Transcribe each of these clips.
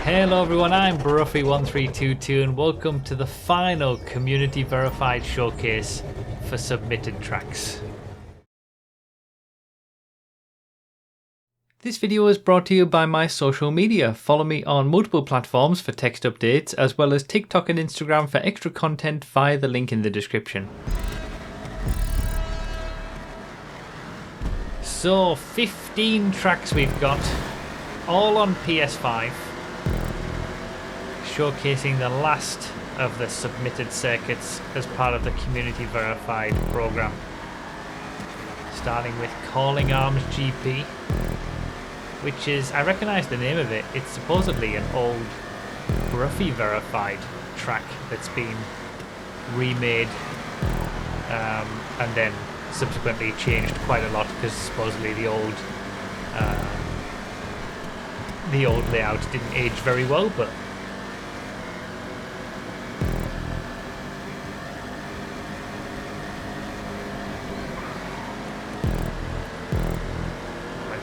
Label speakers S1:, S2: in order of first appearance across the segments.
S1: Hello everyone, I'm Broughy1322 and welcome to the final community verified showcase for submitted tracks. This video is brought to you by my social media. Follow me on multiple platforms for text updates as well as TikTok and Instagram for extra content via the link in the description. So 15 tracks we've got, all on PS5. Showcasing the last of the submitted circuits as part of the community verified program. Starting with Calling Arms GP, which is, I recognise the name of it, it's supposedly an old Broughy verified track that's been remade and then subsequently changed quite a lot because supposedly the old layout didn't age very well, but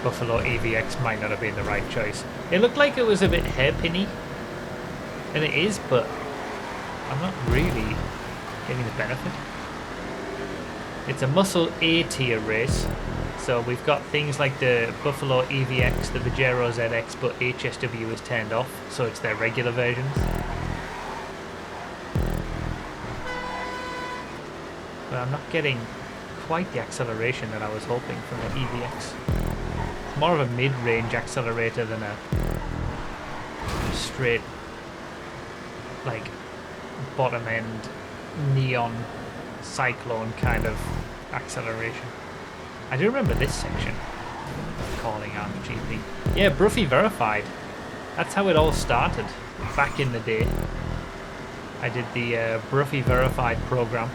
S1: Buffalo AVX might not have been the right choice. It looked like it was a bit hairpinny, and it is, but I'm not really getting the benefit. It's a muscle A tier race, so we've got things like the Buffalo EVX, the Pajero ZX, but HSW is turned off, so it's their regular versions. But I'm not getting quite the acceleration that I was hoping from the EVX. More of a mid-range accelerator than a straight, like, bottom-end neon cyclone kind of acceleration. I do remember this section, Calling Arms GP. Yeah, Broughy verified. That's how it all started back in the day. I did the Broughy verified program.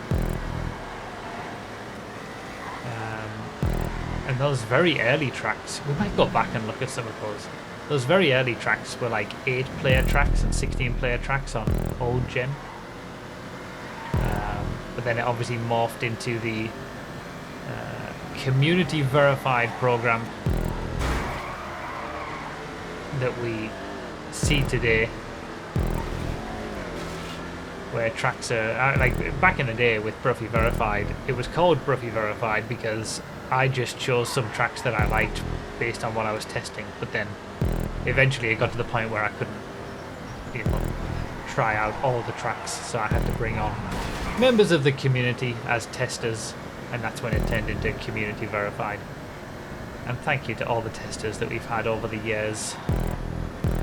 S1: And those very early tracks, we might go back and look at some of those. Those very early tracks were like 8-player tracks and 16-player tracks on old gen. But then it obviously morphed into the community verified program that we see today, where tracks are like back in the day with Broughy verified. It was called Broughy verified because I just chose some tracks that I liked based on what I was testing, but then eventually it got to the point where I couldn't, try out all the tracks, so I had to bring on members of the community as testers, and that's when it turned into community verified. And thank you to all the testers that we've had over the years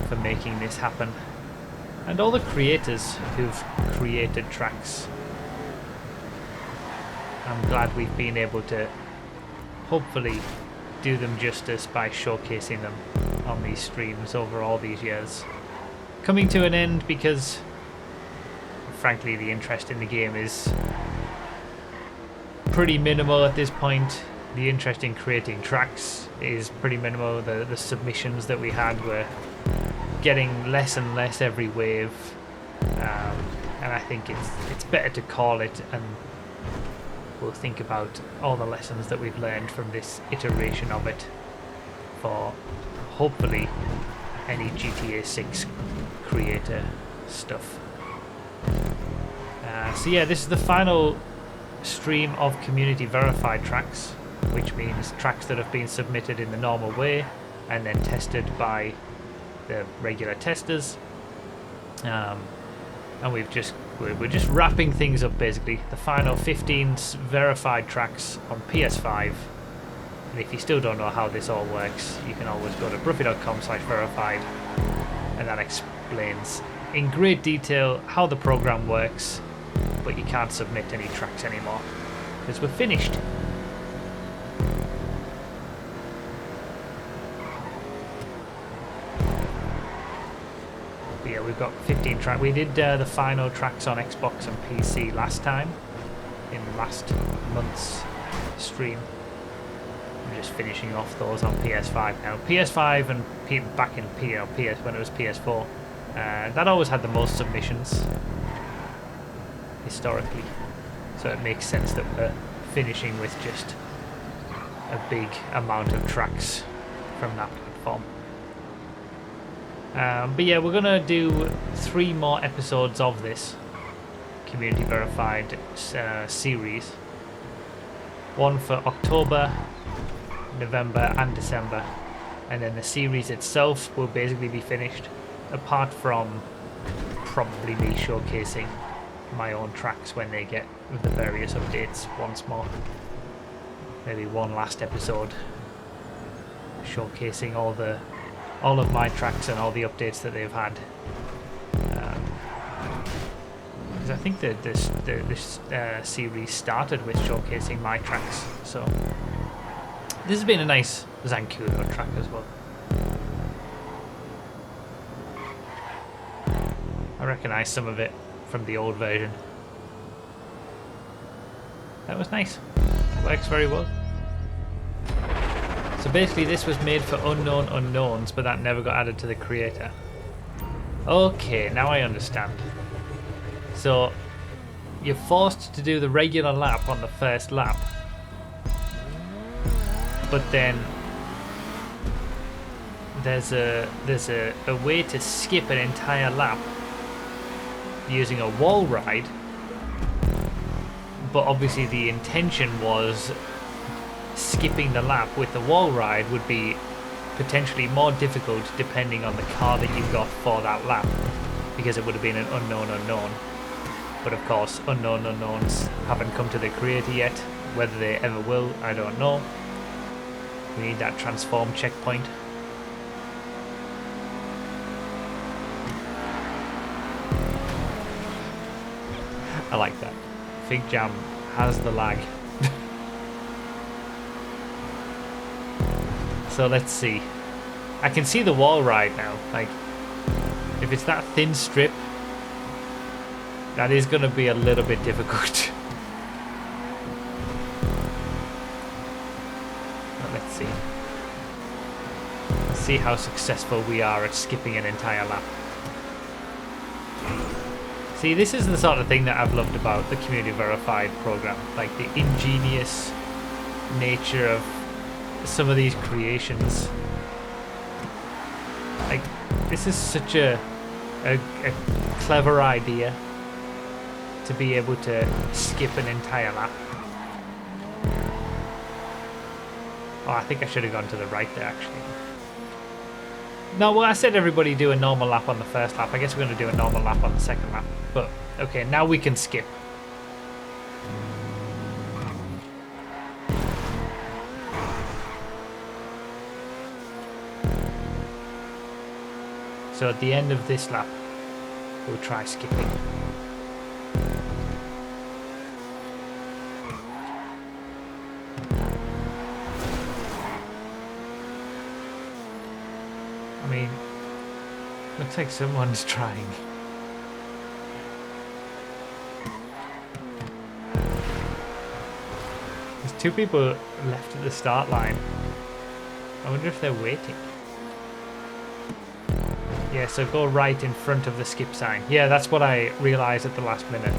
S1: for making this happen, and all the creators who've created tracks. I'm glad we've been able to hopefully do them justice by showcasing them on these streams over all these years. Coming to an end because frankly the interest in the game is pretty minimal at this point. The interest in creating tracks is pretty minimal. The submissions that we had were getting less and less every wave, and I think it's better to call it, and we'll think about all the lessons that we've learned from this iteration of it for hopefully any GTA 6 creator stuff. So yeah, this is the final stream of community verified tracks, which means tracks that have been submitted in the normal way and then tested by the regular testers. And we're just wrapping things up basically. The final 15 verified tracks on PS5. And if you still don't know how this all works, you can always go to broughy.com/verified, and that explains in great detail how the program works, but you can't submit any tracks anymore because we're finished. But yeah, we've got 15 tracks. We did the final tracks on Xbox and PC last time, in last month's stream. I'm just finishing off those on PS5 now. PS5 and back in PS when it was PS4, that always had the most submissions historically, so it makes sense that we're finishing with just a big amount of tracks from that platform. But yeah, we're gonna do 3 more episodes of this community verified series. One for October, November and December, and then the series itself will basically be finished, apart from probably me showcasing my own tracks when they get the various updates once more. Maybe one last episode showcasing all of my tracks and all the updates that they've had. Because I think that this series started with showcasing my tracks, so this has been a nice Zancudo track as well. I recognise some of it from the old version. That was nice. Works very well. So basically this was made for unknown unknowns, but that never got added to the creator. Okay, now I understand. So you're forced to do the regular lap on the first lap, but then there's a way to skip an entire lap using a wall ride, but obviously the intention was skipping the lap with the wall ride would be potentially more difficult depending on the car that you got for that lap, because it would have been an unknown unknown. But of course, unknown unknowns haven't come to the creator yet. Whether they ever will, I don't know. We need that transform checkpoint. I like that. Fig Jam has the lag. So let's see. I can see the wall ride now. Like, if it's that thin strip, that is going to be a little bit difficult. But let's see. Let's see how successful we are at skipping an entire lap. See, this is the sort of thing that I've loved about the Community Verified program. Like, the ingenious nature of some of these creations. Like, this is such a clever idea to be able to skip an entire lap. Oh, I think I should have gone to the right there, actually. No, well, I said everybody do a normal lap on the first lap. I guess we're going to do a normal lap on the second lap. But, okay, now we can skip. So at the end of this lap, we'll try skipping. I mean, looks like someone's trying. There's 2 people left at the start line. I wonder if they're waiting. Yeah, so go right in front of the skip sign. Yeah, that's what I realised at the last minute.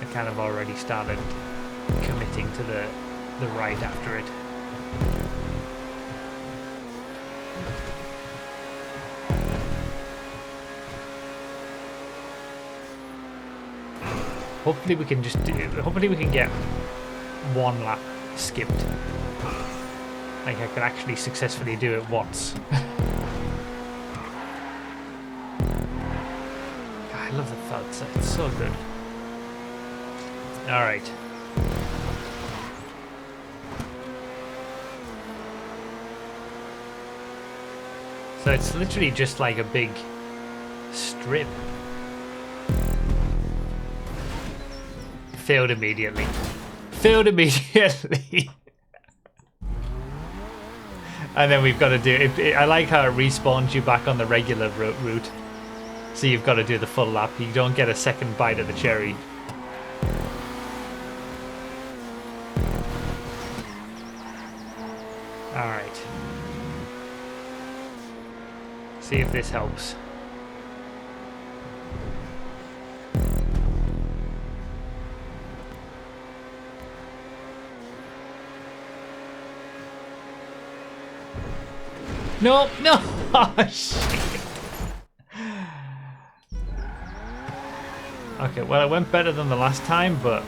S1: I kind of already started committing to the right after it. Hopefully we can just do it. Hopefully we can get 1 lap skipped. Like I could actually successfully do it once. I love the felt, it's so good. Alright. So it's literally just like a big strip. Failed immediately. Failed immediately. And then we've got to do it. I like how it respawns you back on the regular route. So you've got to do the full lap. You don't get a second bite of the cherry. Alright. See if this helps. No, no! Oh, shit. Okay, well, it went better than the last time, but...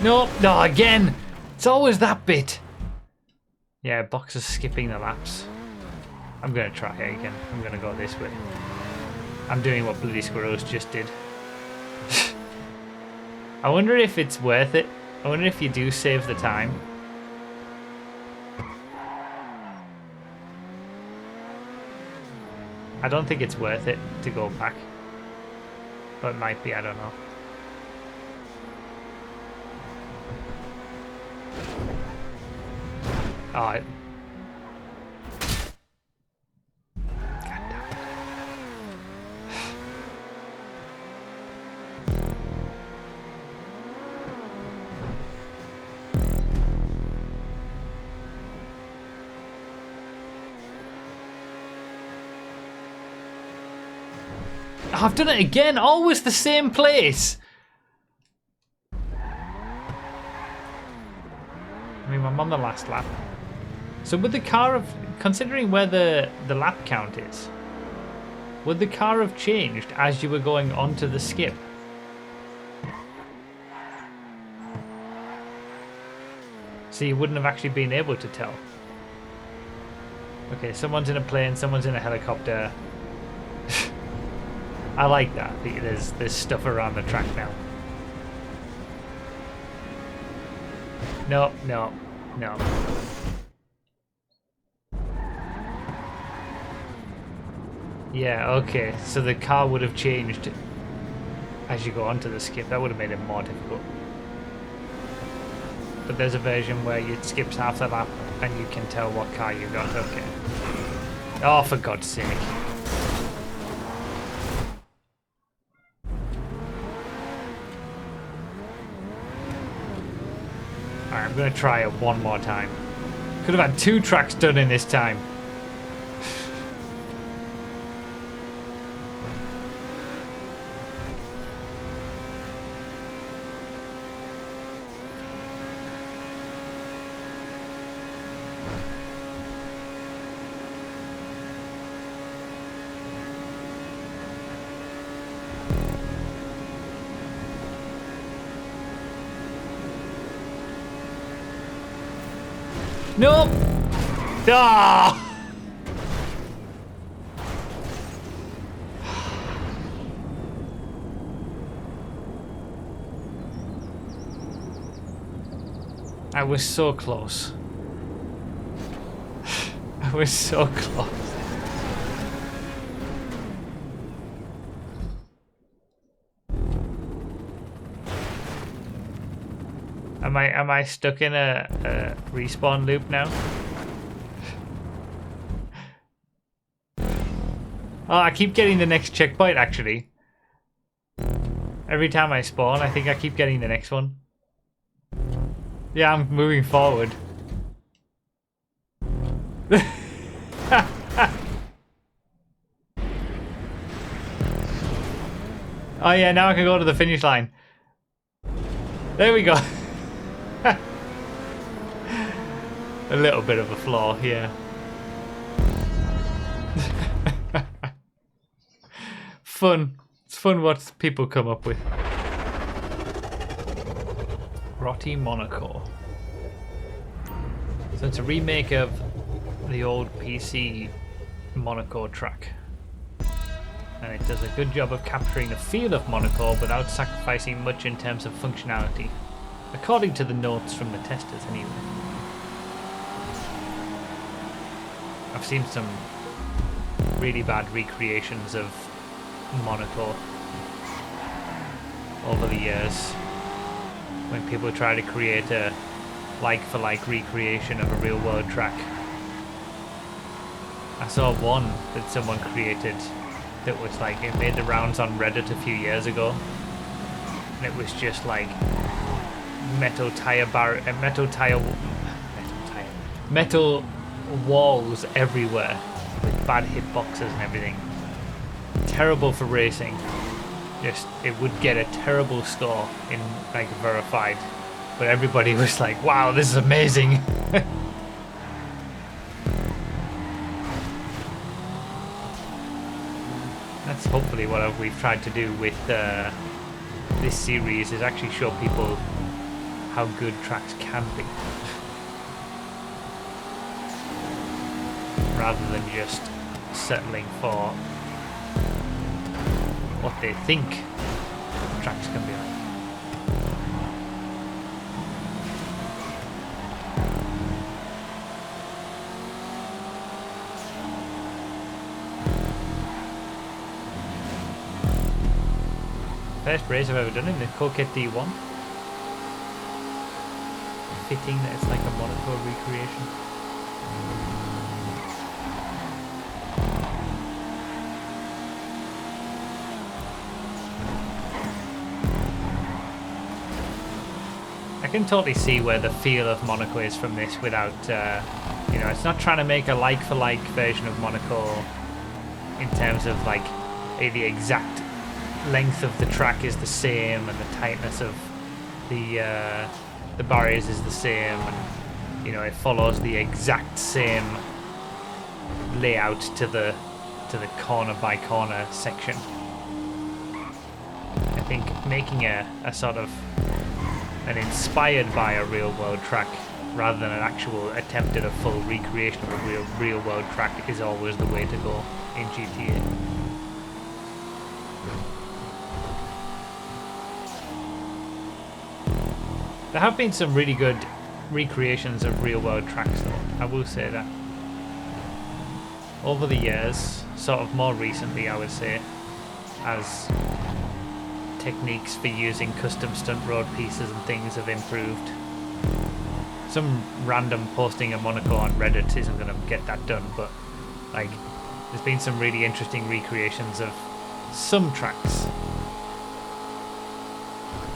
S1: No, no, again! It's always that bit! Yeah, Box is skipping the laps. I'm gonna try it again. I'm gonna go this way. I'm doing what Bloody Squirrels just did. I wonder if it's worth it. I wonder if you do save the time. I don't think it's worth it to go back. But it might be, I don't know. Alright. I've done it again, always the same place. I mean, I'm on the last lap. So would the car have, considering where the lap count is, would the car have changed as you were going onto the skip? So you wouldn't have actually been able to tell. Okay, someone's in a plane, someone's in a helicopter. I like that. There's stuff around the track now. No, no, no. Yeah, okay. So the car would have changed as you go onto the skip. That would have made it more difficult. But there's a version where it skips half the lap and you can tell what car you got. Okay. Oh, for God's sake. Alright, I'm going to try it one more time. Could have had 2 tracks done in this time. Nope. Ah. I was so close. I was so close. Am I stuck in a respawn loop now? Oh, I keep getting the next checkpoint actually. Every time I spawn, I think I keep getting the next one. Yeah, I'm moving forward. Oh yeah, now I can go to the finish line. There we go. A little bit of a flaw here. Fun. It's fun what people come up with. Grotti Monaco. So it's a remake of the old PC Monaco track. And it does a good job of capturing the feel of Monaco without sacrificing much in terms of functionality. According to the notes from the testers anyway. I've seen some really bad recreations of Monaco over the years when people try to create a like-for-like recreation of a real-world track. I saw one that someone created that was like, it made the rounds on Reddit a few years ago, and it was just like metal walls everywhere with bad hitboxes and everything. terrible for racing. Just, it would get a terrible score in like verified, but everybody was like, wow, this is amazing. That's hopefully what we've tried to do with this series, is actually show people how good tracks can be, rather than just settling for what they think tracks can be like. First race I've ever done in the Coquette D1. Fitting that it's like a Monaco recreation. I can totally see where the feel of Monaco is from this without, you know, it's not trying to make a like-for-like version of Monaco in terms of like the exact length of the track is the same and the tightness of the barriers is the same, and you know it follows the exact same layout to the corner by corner section. I think making a sort of an inspired by a real world track rather than an actual attempt at a full recreation of a real world track is always the way to go in GTA. There have been some really good recreations of real world tracks though, I will say that. Over the years, sort of more recently I would say, as techniques for using custom stunt road pieces and things have improved. Some random posting of Monaco on Reddit isn't going to get that done, but like there's been some really interesting recreations of some tracks.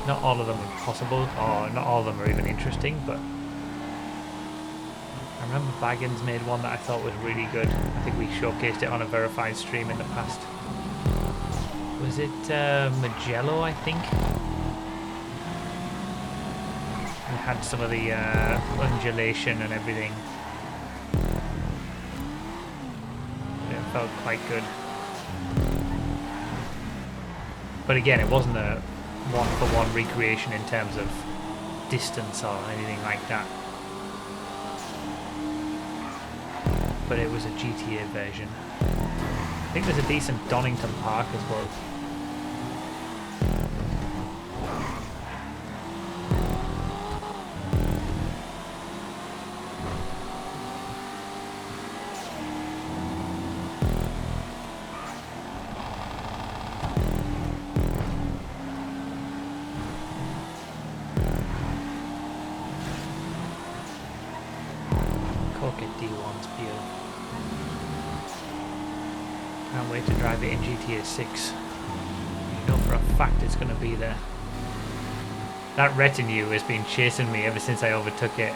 S1: Not all of them are possible, or not all of them are even interesting, but I remember Baggins made one that I thought was really good. I think we showcased it on a verified stream in the past. Was it Magello, I think? It had some of the undulation and everything. It felt quite good. But again, it wasn't a one-for-one recreation in terms of distance or anything like that. But it was a GTA version. I think there's a decent Donington Park as well. In GTA 6, you know for a fact it's going to be there. That retinue has been chasing me ever since I overtook it.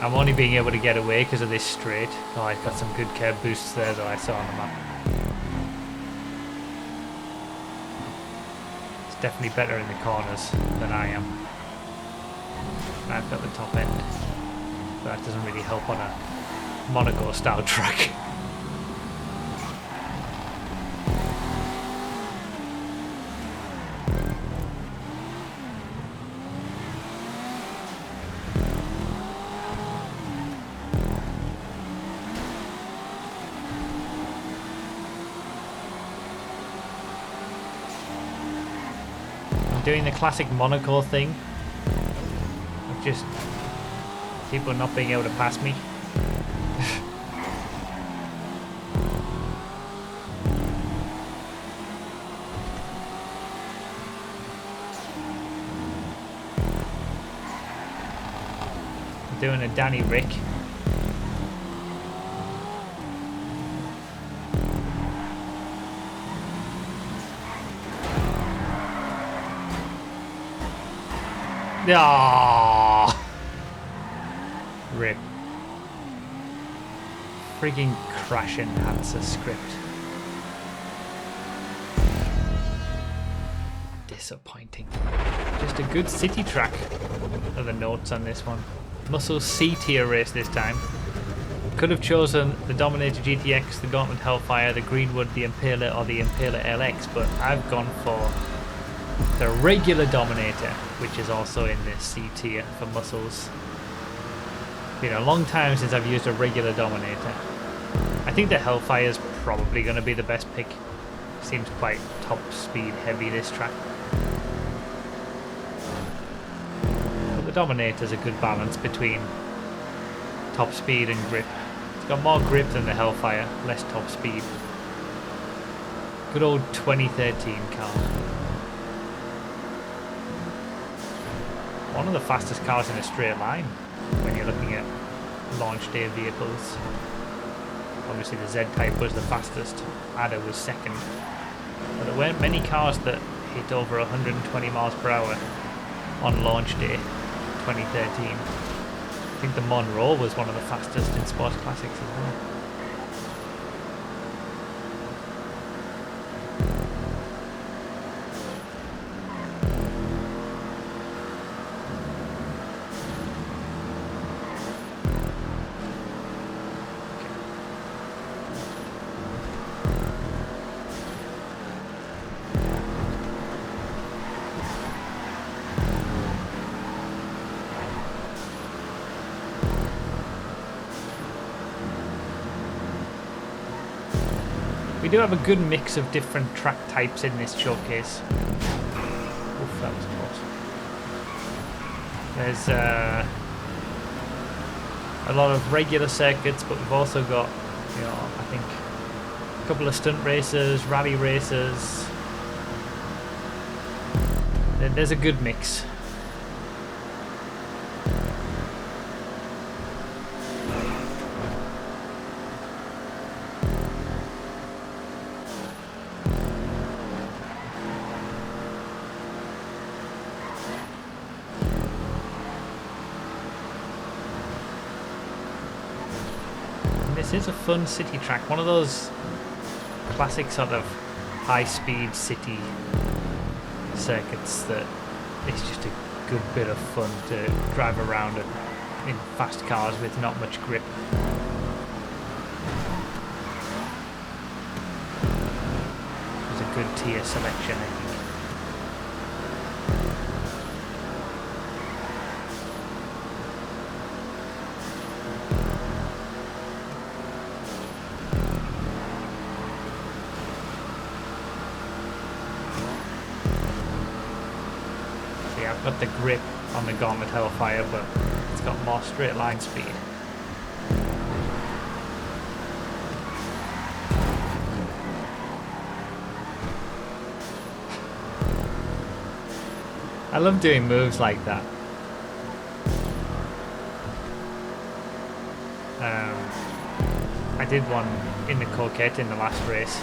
S1: I'm only being able to get away because of this straight. Oh, I've got some good curb boosts there that I saw on the map. It's definitely better in the corners than I am. And I've got the top end, but that doesn't really help on a Monaco style track. Doing the classic Monaco thing of just people not being able to pass me. I'm doing a Danny Rick. Ah, rip. Freaking crash enhancer script. disappointing. Just a good city track are the notes on this one. Muscle C tier race this time. Could have chosen the Dominator GTX, the Gauntlet Hellfire, the Greenwood, the Impaler, or the Impaler LX, but I've gone for the regular Dominator, which is also in the C tier for muscles. Been a long time since I've used a regular Dominator. I think the Hellfire is probably going to be the best pick. Seems quite top speed heavy this track. But the Dominator's a good balance between top speed and grip. It's got more grip than the Hellfire, less top speed. Good old 2013 car. One of the fastest cars in a straight line when you're looking at launch day vehicles. Obviously the Z-Type was the fastest, Ada was second. But there weren't many cars that hit over 120 miles per hour on launch day 2013. I think the Monroe was one of the fastest in Sports Classics as well. We do have a good mix of different track types in this showcase. Oof, that was close. There's a lot of regular circuits, but we've also got, you know, I think a couple of stunt races, rally races. There's a good mix. This is a fun city track, one of those classic sort of high-speed city circuits that it's just a good bit of fun to drive around in fast cars with not much grip. It's a good tier selection, I think. Got the grip on the Gauntlet Hellfire, but it's got more straight line speed. I love doing moves like that. I did one in the Coquette in the last race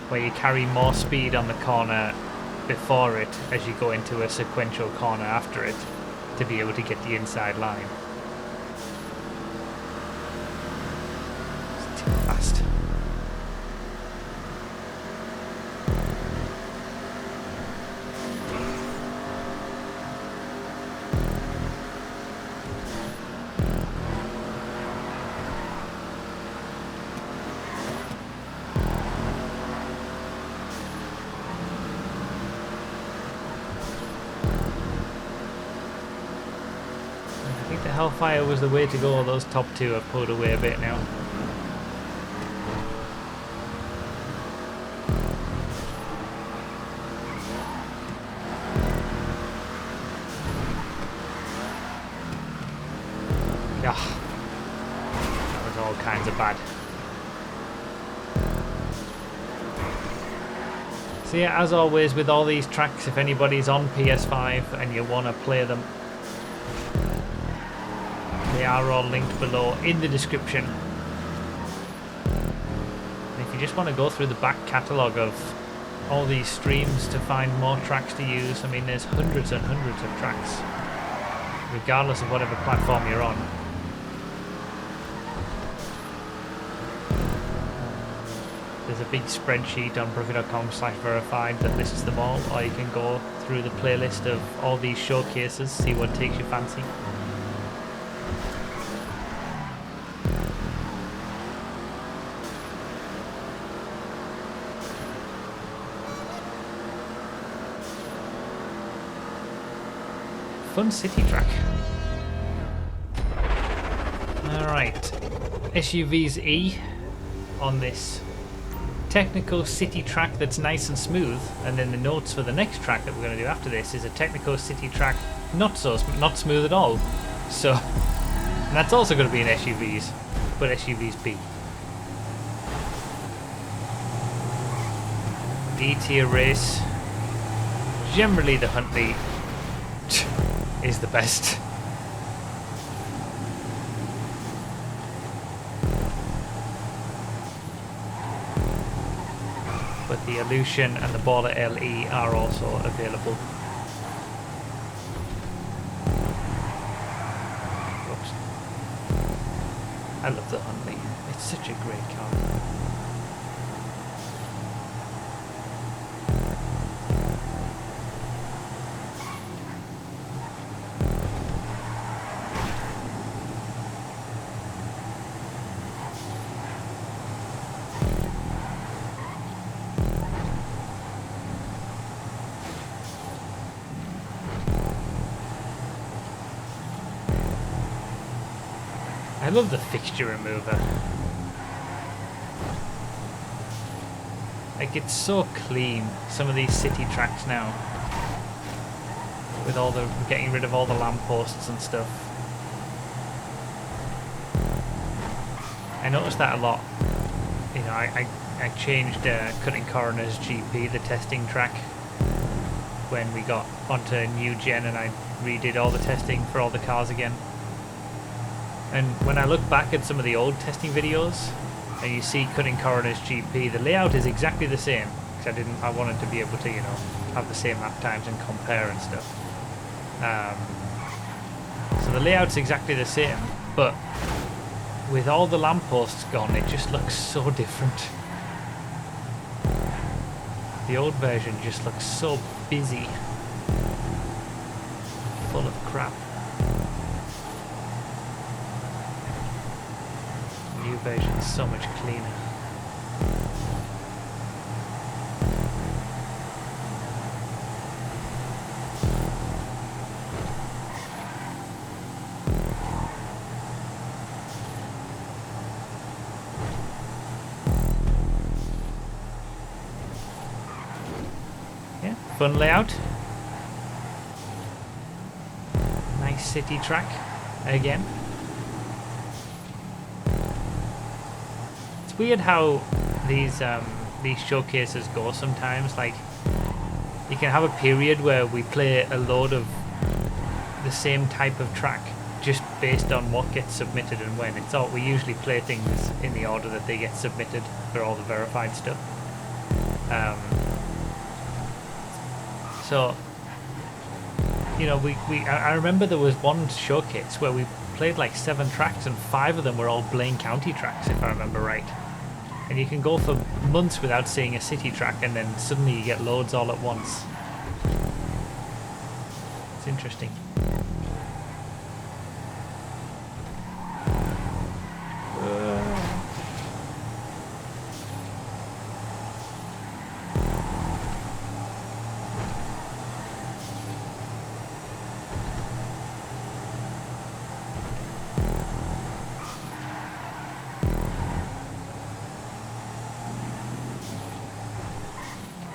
S1: where you carry more speed on the corner before it as you go into a sequential corner after it to be able to get the inside line. It's too fast. Hellfire was the way to go. Those top two have pulled away a bit now. Yeah, that was all kinds of bad. So yeah, as always with all these tracks, if anybody's on PS5 and you want to play them, they are all linked below in the description. And if you just want to go through the back catalogue of all these streams to find more tracks to use, I mean there's hundreds and hundreds of tracks, regardless of whatever platform you're on. There's a big spreadsheet on brooker.com/verified that lists them all, or you can go through the playlist of all these showcases, see what takes your fancy. Fun city track. Alright, SUV's E on this technical city track that's nice and smooth, and then the notes for the next track that we're going to do after this is a technical city track not smooth at all. So, and that's also going to be in SUVs, but SUV's B. D tier race. Generally the Huntley is the best. But the Illusion and the Baller LE are also available. Oops. I love the Huntley. It's such a great car. I love the fixture remover. Like, it's so clean, some of these city tracks now. With all the getting rid of all the lampposts and stuff. I noticed that a lot. You know, I changed Cutting Coroner's GP, the testing track, when we got onto new gen, and I redid all the testing for all the cars again. And when I look back at some of the old testing videos, and you see Cutting Coroner's GP, the layout is exactly the same. Because I wanted to be able to, you know, have the same lap times and compare and stuff. So the layout's exactly the same, but with all the lampposts gone, it just looks so different. The old version just looks so busy, full of crap. New version is so much cleaner. Yeah, fun layout. Nice city track again. It's weird how these showcases go sometimes. Like, you can have a period where we play a load of the same type of track just based on what gets submitted and when. It's all, we usually play things in the order that they get submitted for all the verified stuff. So, you know, I remember there was one showcase where we played like 7 tracks and 5 of them were all Blaine County tracks, if I remember right. And you can go for months without seeing a city track, and then suddenly you get loads all at once. It's interesting.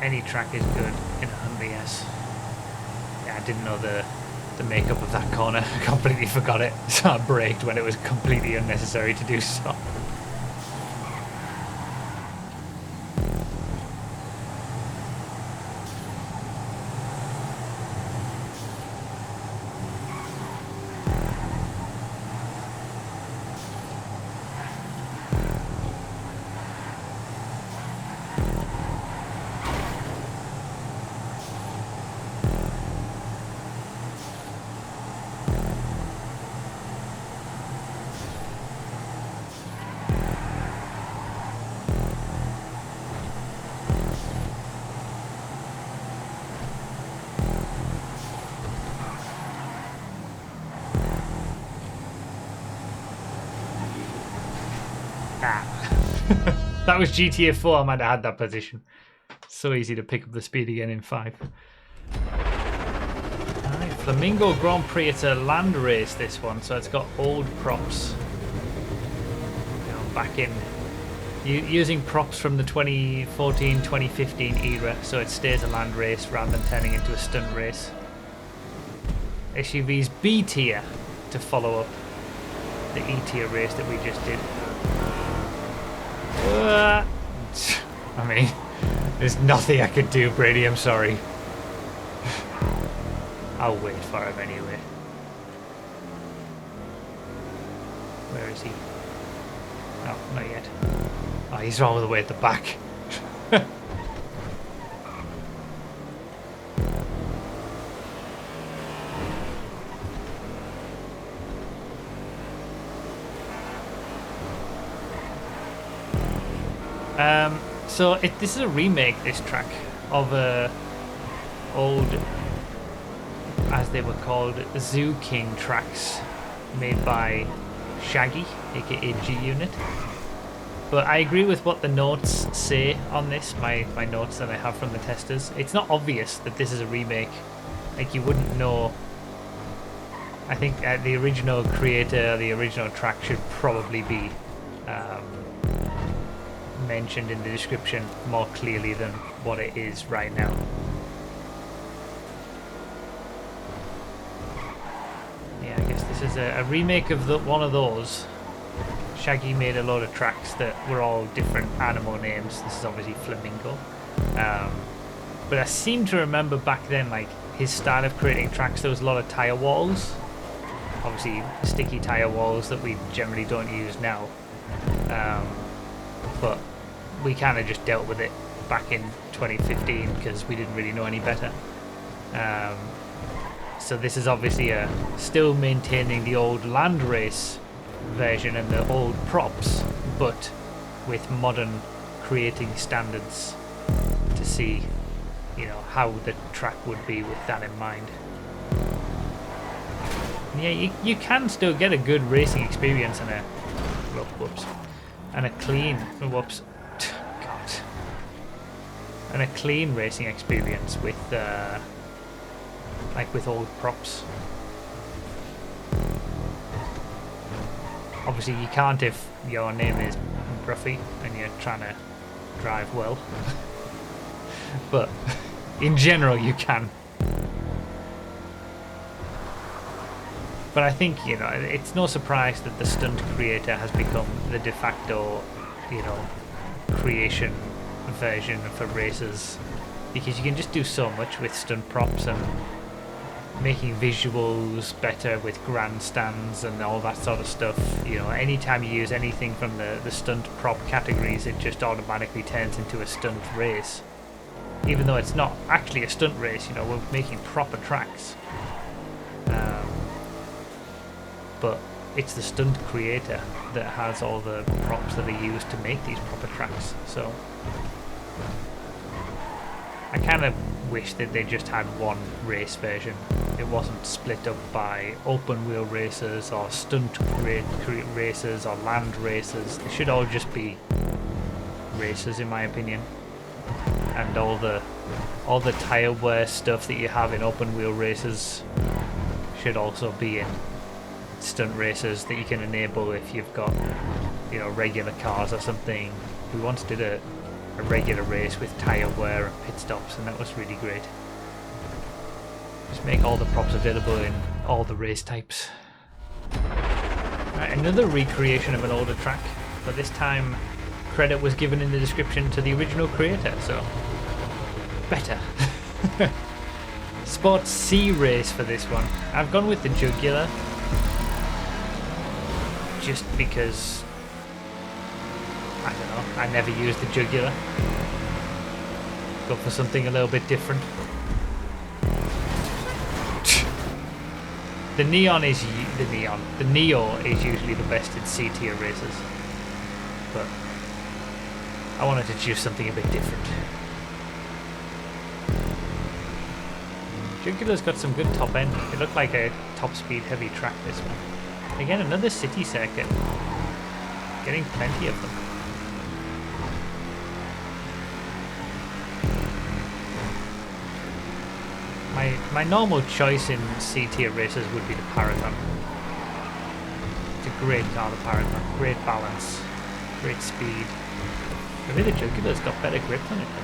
S1: Any track is good in a Hyundai S. Yeah, I didn't know the makeup of that corner. I completely forgot it, so I braked when it was completely unnecessary to do so. That was GTA 4, I might have had that position. So easy to pick up the speed again in 5. Alright, Flamingo Grand Prix, it's a land race this one, so it's got old props. You know, back in... using props from the 2014-2015 era, so it stays a land race rather than turning into a stunt race. SUV's B tier to follow up the E tier race that we just did. I mean, there's nothing I could do, Brady, I'm sorry. I'll wait for him anyway. Where is he? No, not yet. Oh, he's all the way at the back. So this is a remake, this track, of a old, as they were called, Zoo King tracks made by Shaggy, aka G-Unit. But I agree with what the notes say on this, my notes that I have from the testers. It's not obvious that this is a remake. Like, you wouldn't know. I think the original creator, the original track should probably be mentioned in the description more clearly than what it is right now. Yeah, I guess this is a remake of one of those. Shaggy made a load of tracks that were all different animal names. This is obviously Flamingo. But I seem to remember back then, like, his style of creating tracks, there was a lot of tire walls. Obviously sticky tire walls that we generally don't use now. But we kind of just dealt with it back in 2015 because we didn't really know any better. So this is obviously still maintaining the old land race version and the old props, but with modern creating standards to see, you know, how the track would be with that in mind. And yeah, you can still get a good racing experience and a clean racing experience with like with old props. Obviously you can't if your name is Bruffy and you're trying to drive well. But in general you can. But I think, you know, it's no surprise that the stunt creator has become the de facto, you know, creation version for racers, because you can just do so much with stunt props and making visuals better with grandstands and all that sort of stuff. You know, anytime you use anything from the stunt prop categories, it just automatically turns into a stunt race, even though it's not actually a stunt race. You know, we're making proper tracks. But it's the stunt creator that has all the props that are used to make these proper tracks. So I kind of wish that they just had one race version. It wasn't split up by open wheel races or stunt races or land races. They should all just be races, in my opinion. And all the tire wear stuff that you have in open wheel races should also be in stunt races that you can enable if you've got, you know, regular cars or something. We once did a regular race with tyre wear and pit stops, and that was really great. Just make all the props available in all the race types. Right, another recreation of an older track, but this time credit was given in the description to the original creator, so better. Sports C race for this one. I've gone with the jugular just because, I don't know, I never used the jugular. Go for something a little bit different. The Neo is usually the best in C tier races, but I wanted to choose something a bit different. Jugular's got some good top end. It looked like a top speed heavy track, this one. Again, another city circuit. Getting plenty of them. My normal choice in C tier races would be the Paragon. It's a great car, the Paragon. Great balance, great speed. Maybe the Jugular's got better grip on it though.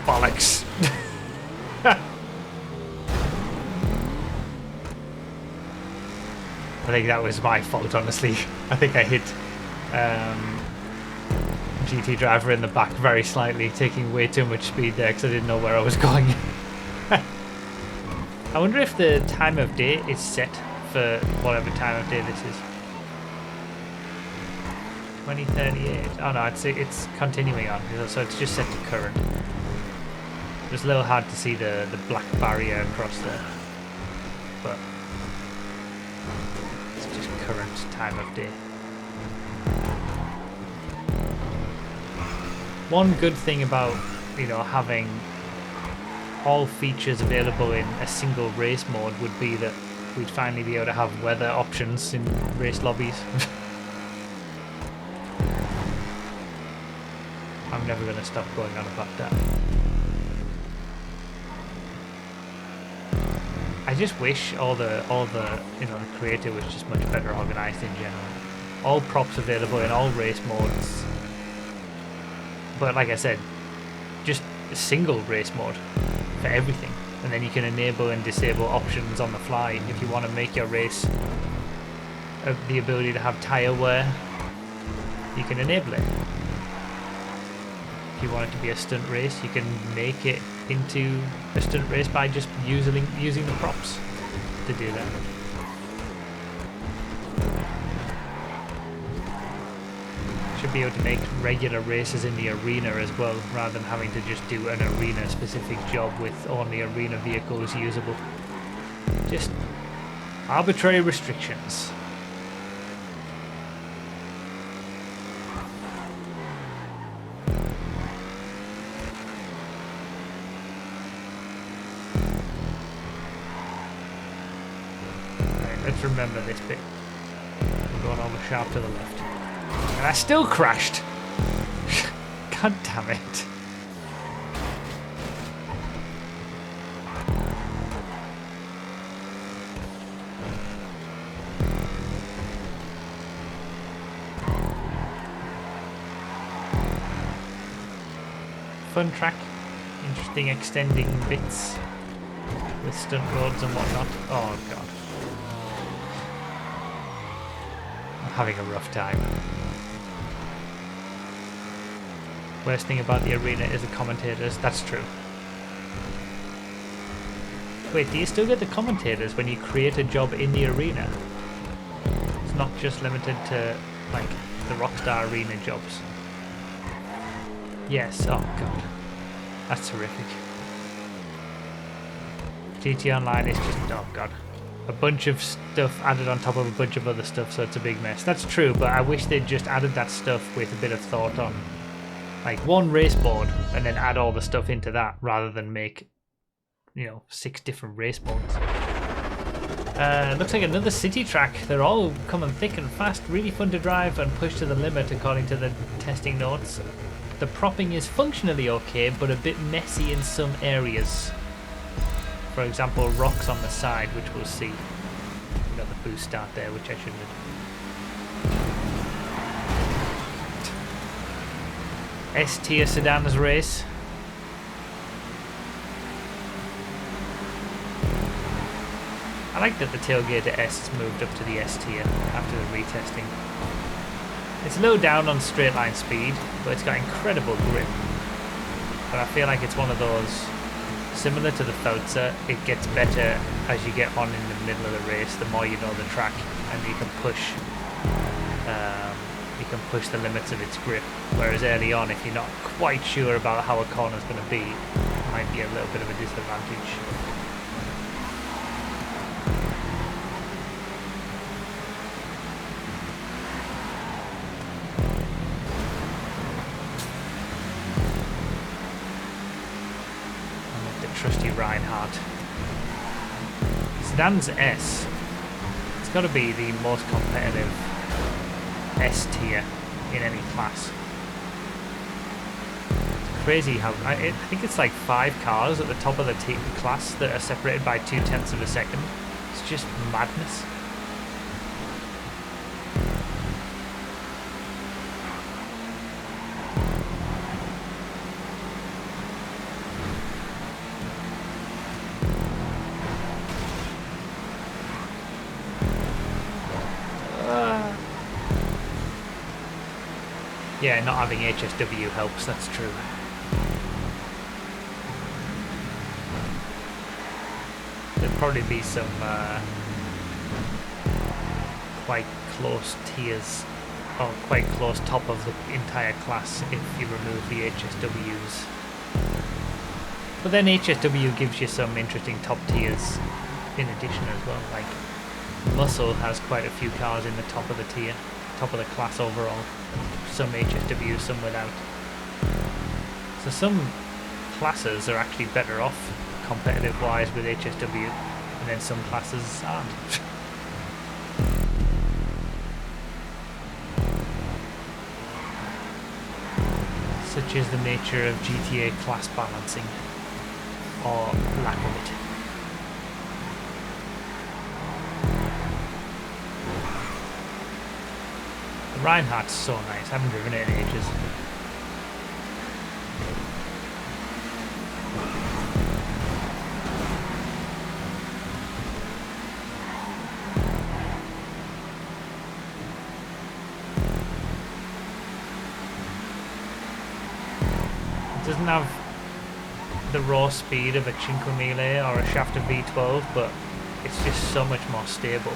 S1: Bollocks. I think that was my fault, honestly. I think I hit GT Driver in the back very slightly, taking way too much speed there because I didn't know where I was going. I wonder if the time of day is set for whatever time of day this is. 2038. Oh no, it's continuing on, so it's just set to current. It was a little hard to see the black barrier across there, but it's just current time of day. One good thing about, you know, having all features available in a single race mode would be that we'd finally be able to have weather options in race lobbies. I'm never going to stop going on about that. I just wish all the you know, the creator was just much better organized in general. All props available in all race modes. But like I said, just a single race mode for everything, and then you can enable and disable options on the fly if you want to make your race the ability to have tire wear. You can enable it. If you want it to be a stunt race, you can make it into a stunt race by just using the props to do that. Should be able to make regular races in the arena as well, rather than having to just do an arena specific job with only arena vehicles usable. Just arbitrary restrictions. Let's remember this bit. We're going over sharp to the left. And I still crashed! God damn it. Fun track. Interesting extending bits with stunt roads and whatnot. Oh god. Having a rough time. Worst thing about the arena is the commentators. That's true. Wait, do you still get the commentators when you create a job in the arena? It's not just limited to like the Rockstar Arena jobs. Yes, oh god. That's terrific. GT Online is just, oh god. A bunch of stuff added on top of a bunch of other stuff, so it's a big mess. That's true, but I wish they'd just added that stuff with a bit of thought on, like, one race board and then add all the stuff into that rather than make, you know, 6 different race boards. Looks like another city track. They're all coming thick and fast, really fun to drive and push to the limit according to the testing notes. The propping is functionally okay, but a bit messy in some areas. For example, rocks on the side, which we'll see. We got the boost start there, which I shouldn't have. S-tier sedans race. I like that the tailgater S has moved up to the S-tier after the retesting. It's low down on straight line speed, but it's got incredible grip. But I feel like it's one of those, similar to the Forza, it gets better as you get on in the middle of the race, the more you know the track, and you can push the limits of its grip. Whereas early on, if you're not quite sure about how a corner's going to be, it might be a little bit of a disadvantage. Danza S, it's got to be the most competitive S tier in any class. It's crazy how I think it's like 5 cars at the top of the class that are separated by 0.2 of a second. It's just madness. Yeah, not having HSW helps, that's true. There'd probably be some quite close tiers, or quite close top of the entire class if you remove the HSWs. But then HSW gives you some interesting top tiers in addition as well, like Muscle has quite a few cars in the top of the tier, top of the class overall. Some HSW, some without. So some classes are actually better off competitive wise with HSW, and then some classes aren't. Such is the nature of GTA class balancing, or lack of it. Reinhardt's so nice, I haven't driven it in ages. It doesn't have the raw speed of a 5.0 or a Shafter V12, but it's just so much more stable.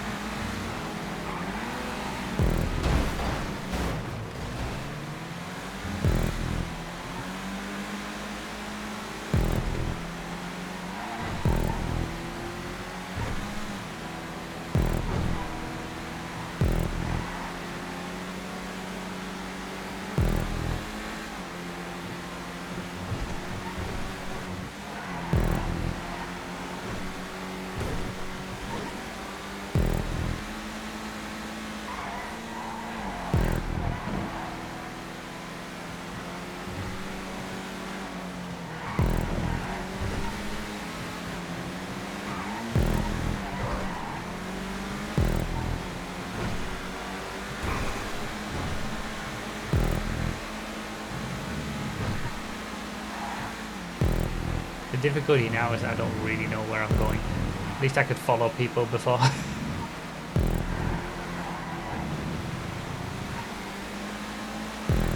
S1: The difficulty now is I don't really know where I'm going. At least I could follow people before.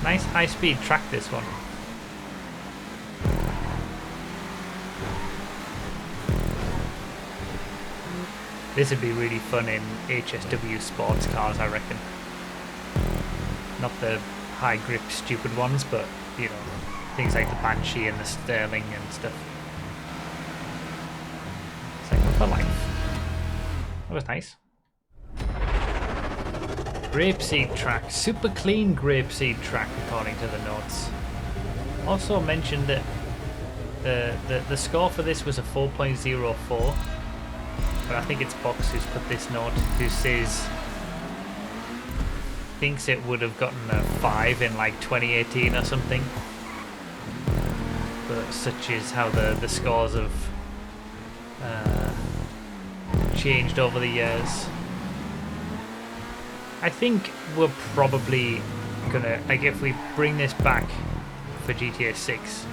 S1: Nice high-speed track, this one. This would be really fun in HSW sports cars, I reckon. Not the high grip stupid ones, but you know, things like the Banshee and the Sterling and stuff. Cycle for life. That was nice. Grapeseed track, super clean grapeseed track according to the notes. Also mentioned that the score for this was a 4.04, but I think it's Box who's put this note, who says thinks it would have gotten a 5 in like 2018 or something. But such is how the scores have changed over the years. I think we're probably gonna, like, if we bring this back for GTA 6,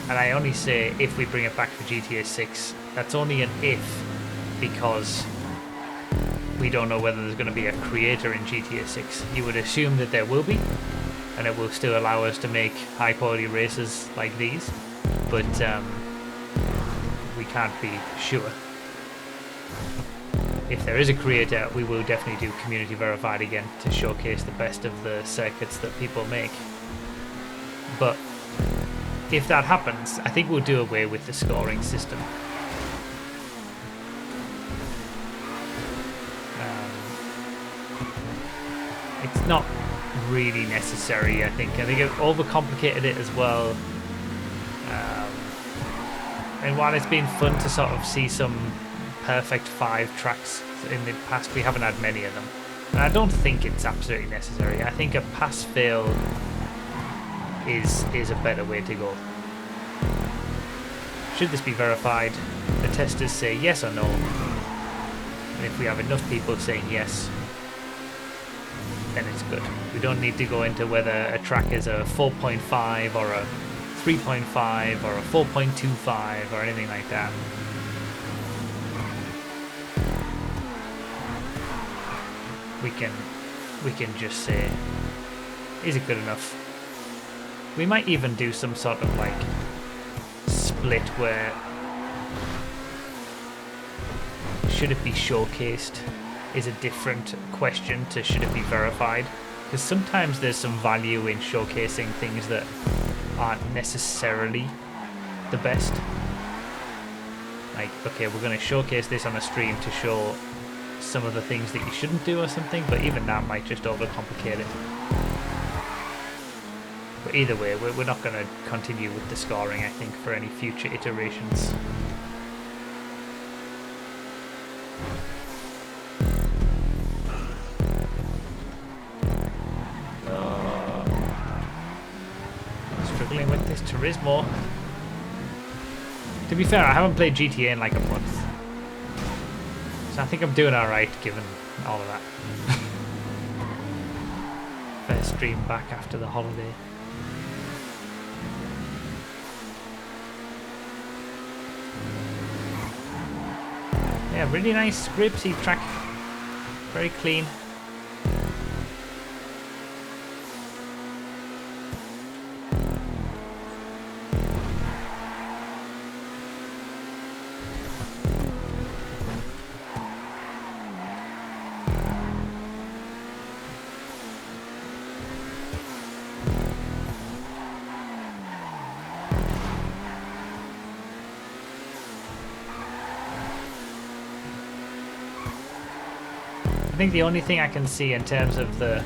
S1: and I only say if we bring it back for GTA 6, that's only an if, because we don't know whether there's going to be a creator in GTA 6. You would assume that there will be, and it will still allow us to make high quality races like these, but we can't be sure. If there is a creator, we will definitely do community verified again to showcase the best of the circuits that people make. But if that happens, I think we'll do away with the scoring system. It's not really necessary, I think. I think it overcomplicated it as well. And while it's been fun to sort of see some perfect 5 tracks. In the past we haven't had many of them. And I don't think it's absolutely necessary. I think a pass-fail is a better way to go. Should this be verified? The testers say yes or no. And if we have enough people saying yes, then it's good. We don't need to go into whether a track is a 4.5 or a 3.5 or a 4.25 or anything like that. We can just say, is it good enough? We might even do some sort of like split where should it be showcased is a different question to should it be verified, because sometimes there's some value in showcasing things that aren't necessarily the best. Like, okay, we're going to showcase this on a stream to show some of the things that you shouldn't do or something, but even that might just overcomplicate it. But either way, we're not going to continue with the scoring, I think, for any future iterations. Struggling with this Turismo. To be fair, I haven't played GTA in like a month, so I think I'm doing alright given all of that. First stream back after the holiday. Yeah, really nice Grapeseed track. Very clean. I think the only thing I can see in terms of the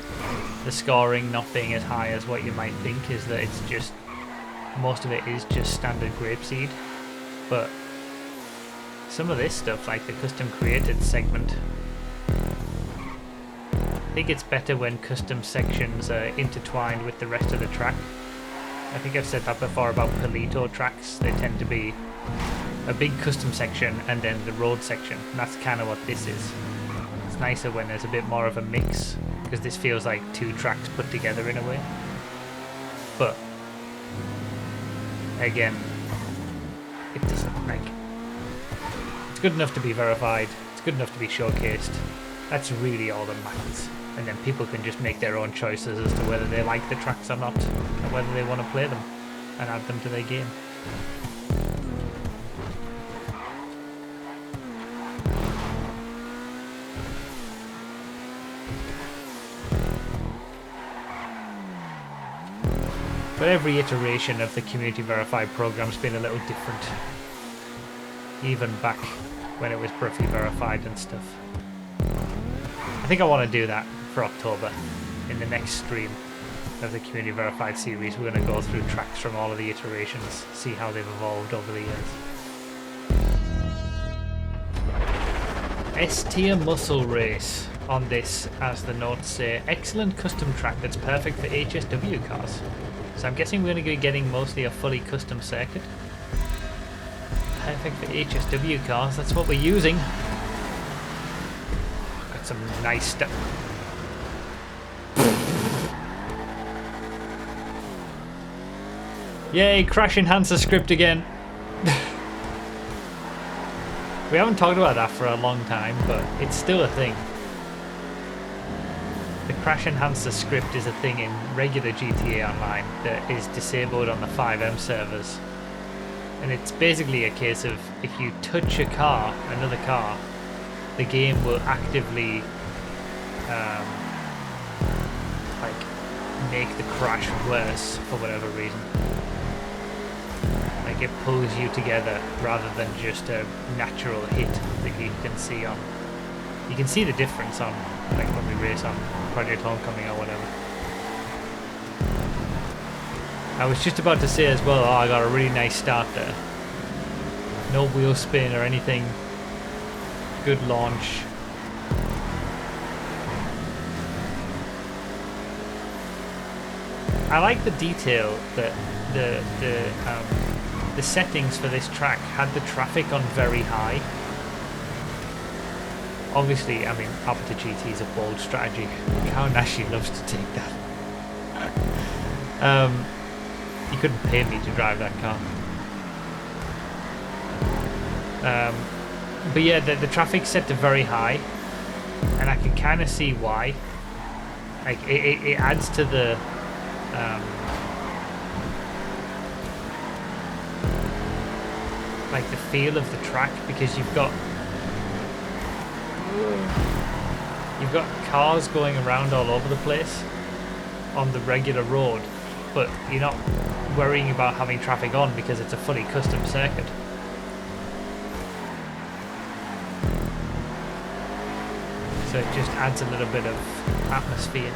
S1: scoring not being as high as what you might think is that it's just, most of it is just standard Grapeseed, but some of this stuff, like the custom created segment, I think it's better when custom sections are intertwined with the rest of the track. I think I've said that before about Polito tracks. They tend to be a big custom section and then the road section, and that's kind of what this is. It's nicer when there's a bit more of a mix, because this feels like 2 tracks put together in a way. But again, it doesn't, like, it's good enough to be verified, it's good enough to be showcased. That's really all that matters, and then people can just make their own choices as to whether they like the tracks or not, and whether they want to play them and add them to their game. But every iteration of the community verified program's been a little different. Even back when it was briefly verified and stuff. I think I want to do that for October. In the next stream of the community verified series, we're going to go through tracks from all of the iterations, see how they've evolved over the years. S-tier muscle race on this, as the notes say. Excellent custom track that's perfect for HSW cars. So I'm guessing we're going to be getting mostly a fully custom circuit. Perfect for HSW cars, that's what we're using. Got some nice stuff. Yay, crash enhancer script again. We haven't talked about that for a long time, but it's still a thing. The crash enhancer script is a thing in regular GTA Online that is disabled on the 5M servers. And it's basically a case of if you touch a car, another car, the game will actively like make the crash worse for whatever reason. Like it pulls you together rather than just a natural hit that you can see on. You can see the difference on, like when we race on Project Homecoming or whatever. I was just about to say as well, oh, I got a really nice start there. No wheel spin or anything. good launch. I like the detail that the settings for this track had the traffic on very high. Obviously, I mean, Arbiter GT is a bold strategy. How Nashi loves to take that. You couldn't pay me to drive that car. But yeah, the traffic's set to very high, and I can kind of see why. Like it adds to the like the feel of the track, because you've got cars going around all over the place on the regular road, but you're not worrying about having traffic on because it's a fully custom circuit. So it just adds a little bit of atmosphere.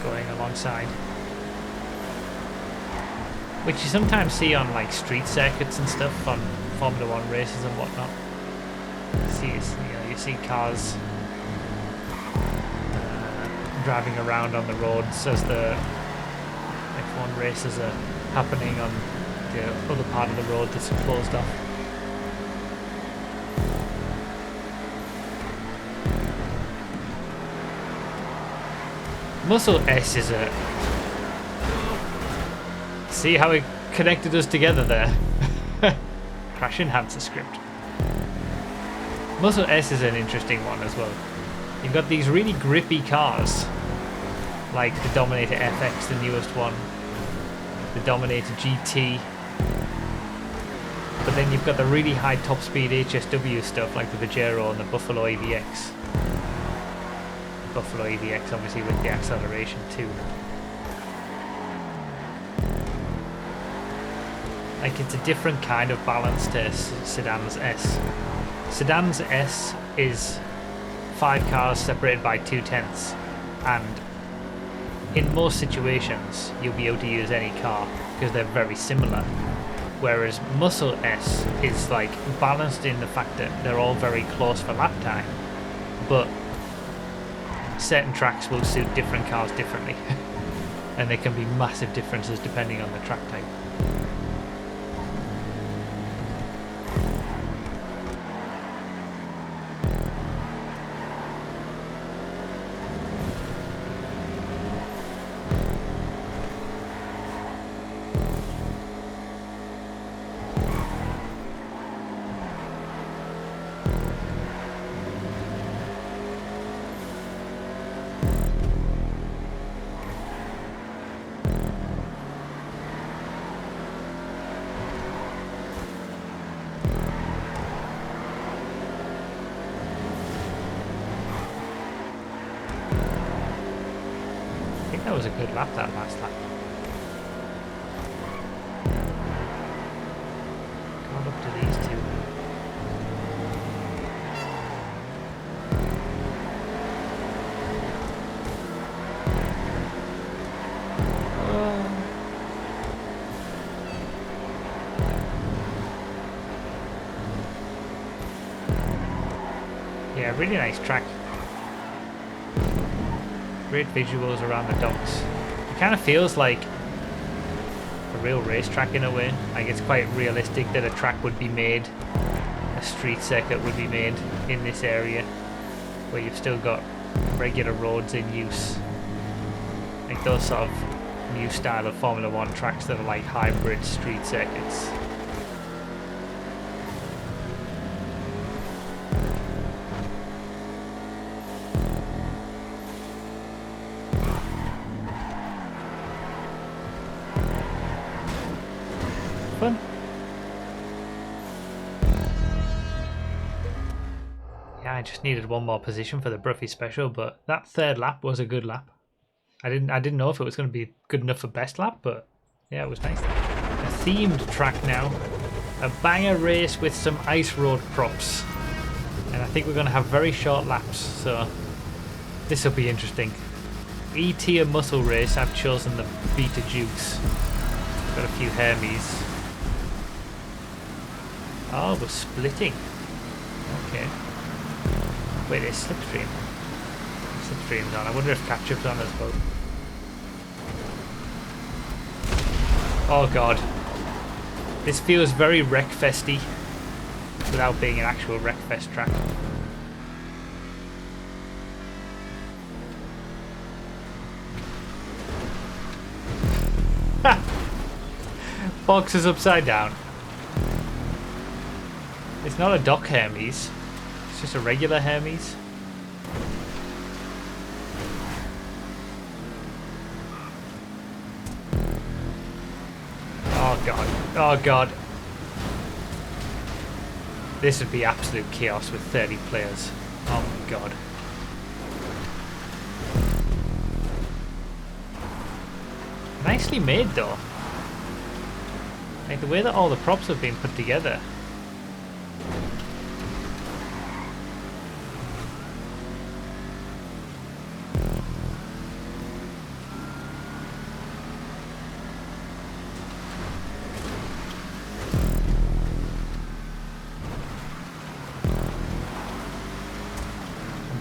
S1: Going alongside, which you sometimes see on like street circuits and stuff, on Formula 1 races and whatnot. You see cars driving around on the roads as the F1 races are happening on the other part of the road that's closed off. Muscle S is a... See how it connected us together there? Crash enhancer script. Muscle S is an interesting one as well. You've got these really grippy cars, like the Dominator FX, the newest one, the Dominator GT, but then you've got the really high top speed HSW stuff like the Pajero and the Buffalo EVX. Buffalo EVX obviously with the acceleration too. Like, it's a different kind of balance to Sedan's S. Sedan's S is 5 cars separated by 2/10, and in most situations you'll be able to use any car because they're very similar. Whereas Muscle S is like balanced in the fact that they're all very close for lap time, but certain tracks will suit different cars differently. And there can be massive differences depending on the track type. That was a good lap, that last lap. Going up to these two. Yeah, really nice track. Great visuals around the docks. It kind of feels like a real racetrack in a way. Like, it's quite realistic that a track would be made, a street circuit would be made in this area where you've still got regular roads in use. Like those sort of new style of Formula 1 tracks that are like hybrid street circuits. Fun. Yeah, I just needed one more position for the Bruffy special, but that third lap was a good lap. I didn't know if it was going to be good enough for best lap, but yeah, it was nice. A themed track now. A banger race with some ice road props. And I think we're going to have very short laps, so this will be interesting. E-tier muscle race, I've chosen the Beta Dukes. Got a few Hermes. Oh, we're splitting. Okay. Wait, there's slipstream. Slipstream's on. I wonder if catch-up's on as well. Oh god. This feels very Wreckfesty without being an actual Wreckfest track. Ha! Box is upside down. It's not a Doc Hermes. It's just a regular Hermes. Oh god. Oh god. This would be absolute chaos with 30 players. Oh my god. Nicely made though. Like the way that all the props have been put together.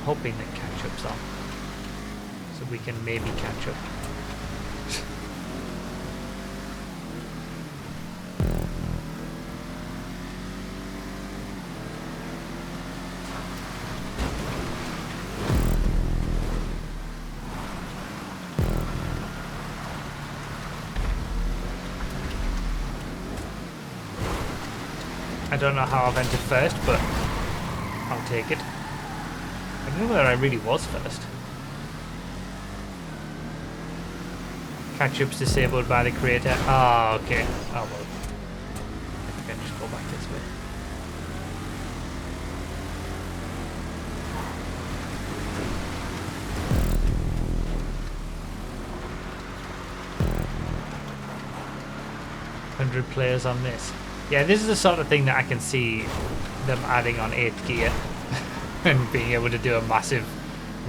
S1: Hoping that catch-up's on, so we can maybe catch up. I don't know how I've entered first, but I'll take it. I don't know whether I really was first. Catch-up's disabled by the creator. Ah, okay. Oh well. I think I just go back this way. $100 players on this. Yeah, this is the sort of thing that I can see them adding on 8th gear. And being able to do a massive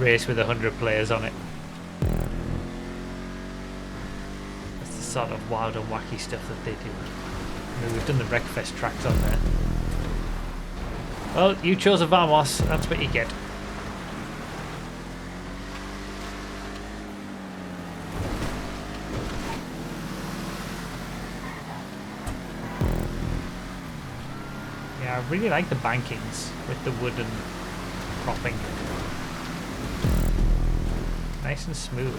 S1: race with 100 players on it. That's the sort of wild and wacky stuff that they do. I mean, we've done the Wreckfest tracks on there. Well, you chose a Vamos, that's what you get. Yeah, I really like the bankings with the wooden propping. Nice and smooth.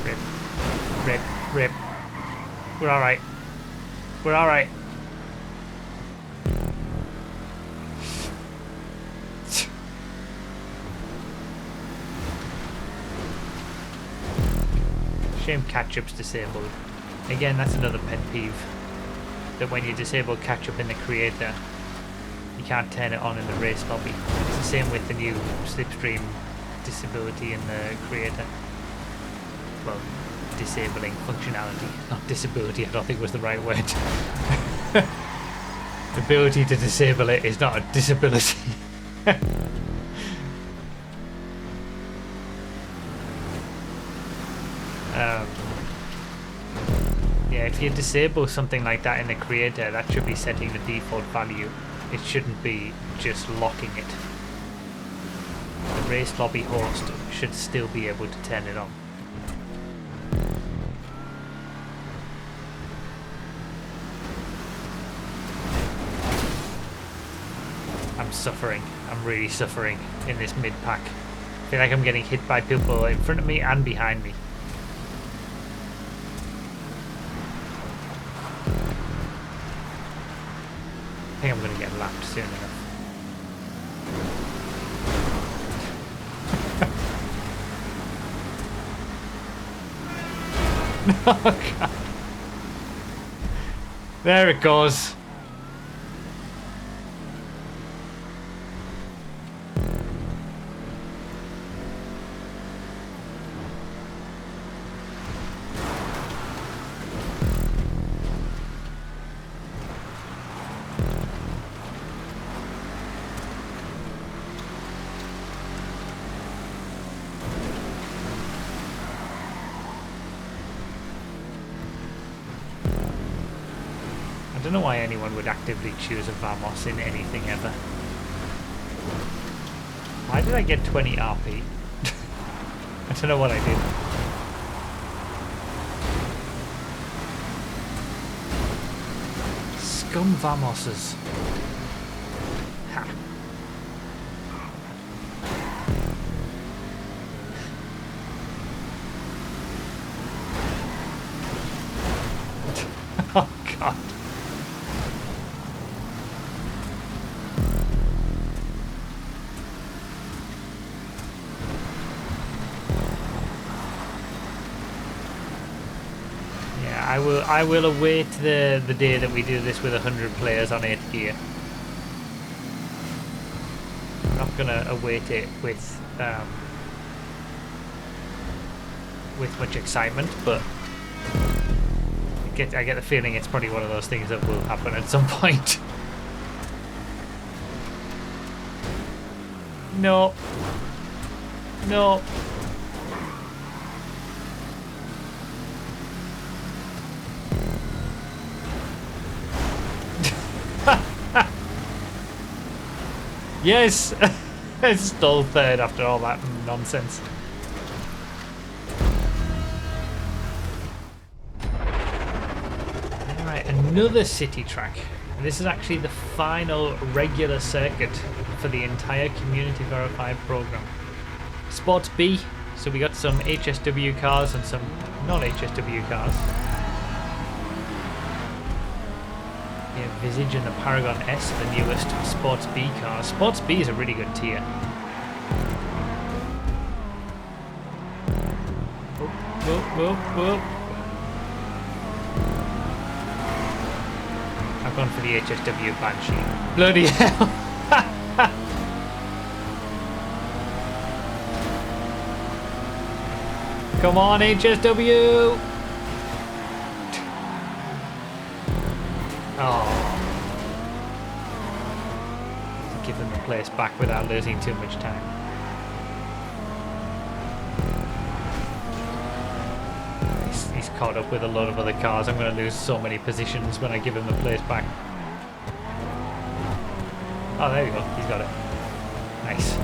S1: Rip. Rip. Rip. We're alright. We're alright. Shame catch-up's disabled. Again, that's another pet peeve. That when you disable catch-up in the creator, you can't turn it on in the race lobby. It's the same with the new slipstream disability in the creator. Well, disabling functionality, not disability, I don't think was the right word. The ability to disable it is not a disability. Yeah, if you disable something like that in the creator, that should be setting the default value. It shouldn't be just locking it. The race lobby host should still be able to turn it on. I'm suffering. I'm really suffering in this mid-pack. I feel like I'm getting hit by people in front of me and behind me. I think I'm going to get lapped soon enough. Oh god. There it goes. know why anyone would actively choose a Vamos in anything ever. Why did I get 20 RP? I don't know what I did. Scum Vamoses. Ha. Oh god. I will await the day that we do this with 100 players on 8th gear. I'm not gonna await it with much excitement, but I get the feeling it's probably one of those things that will happen at some point. No. No. Yes! It's still third after all that nonsense. Alright, another city track. This is actually the final regular circuit for the entire Community Verified program. Sports B, so we got some HSW cars and some non-HSW cars. Yeah, Visage and the Paragon S are the newest Sports B cars. Sports B is a really good tier. Whoop, whoop, whoop, whoop. I've gone for the HSW Banshee. Bloody hell! Come on, HSW! Oh. Give them the place back without losing too much time. He's caught up with a lot of other cars. I'm going to lose so many positions when I give him the place back. Oh, there you go. He's got it. Nice.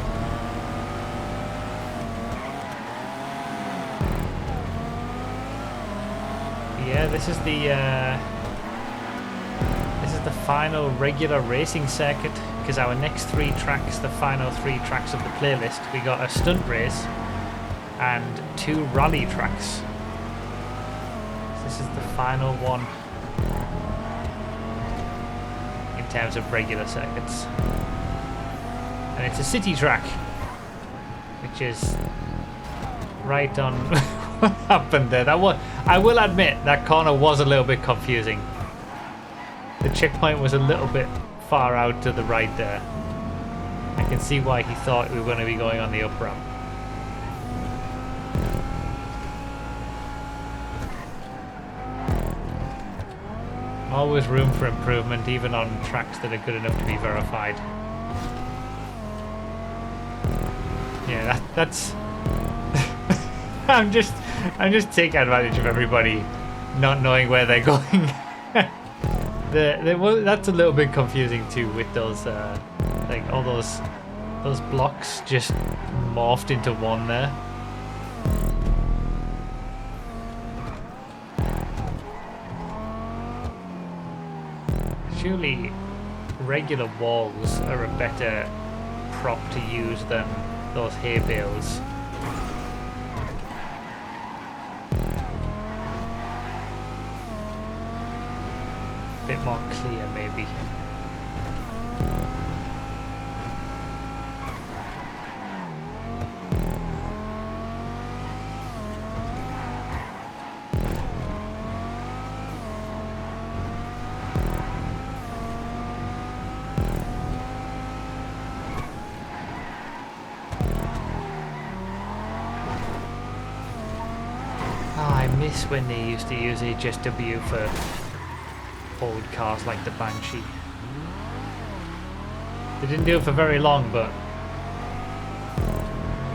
S1: Yeah, this is the final regular racing circuit, because our next 3 tracks, the final 3 tracks of the playlist, we got a stunt race and 2 rally tracks. This is the final one in terms of regular circuits, and it's a city track, which is right on. What happened there? I will admit that corner was a little bit confusing. The checkpoint was a little bit far out to the right there. I can see why he thought we were going to be going on the up ramp. Always room for improvement, even on tracks that are good enough to be verified. Yeah, that's. I'm just taking advantage of everybody not knowing where they're going. That's a little bit confusing too, with those like all those blocks just morphed into one there. Surely regular walls are a better prop to use than those hay bales. Bit more clear, maybe. I miss when they used to use HSW for old cars like the Banshee. They didn't do it for very long, but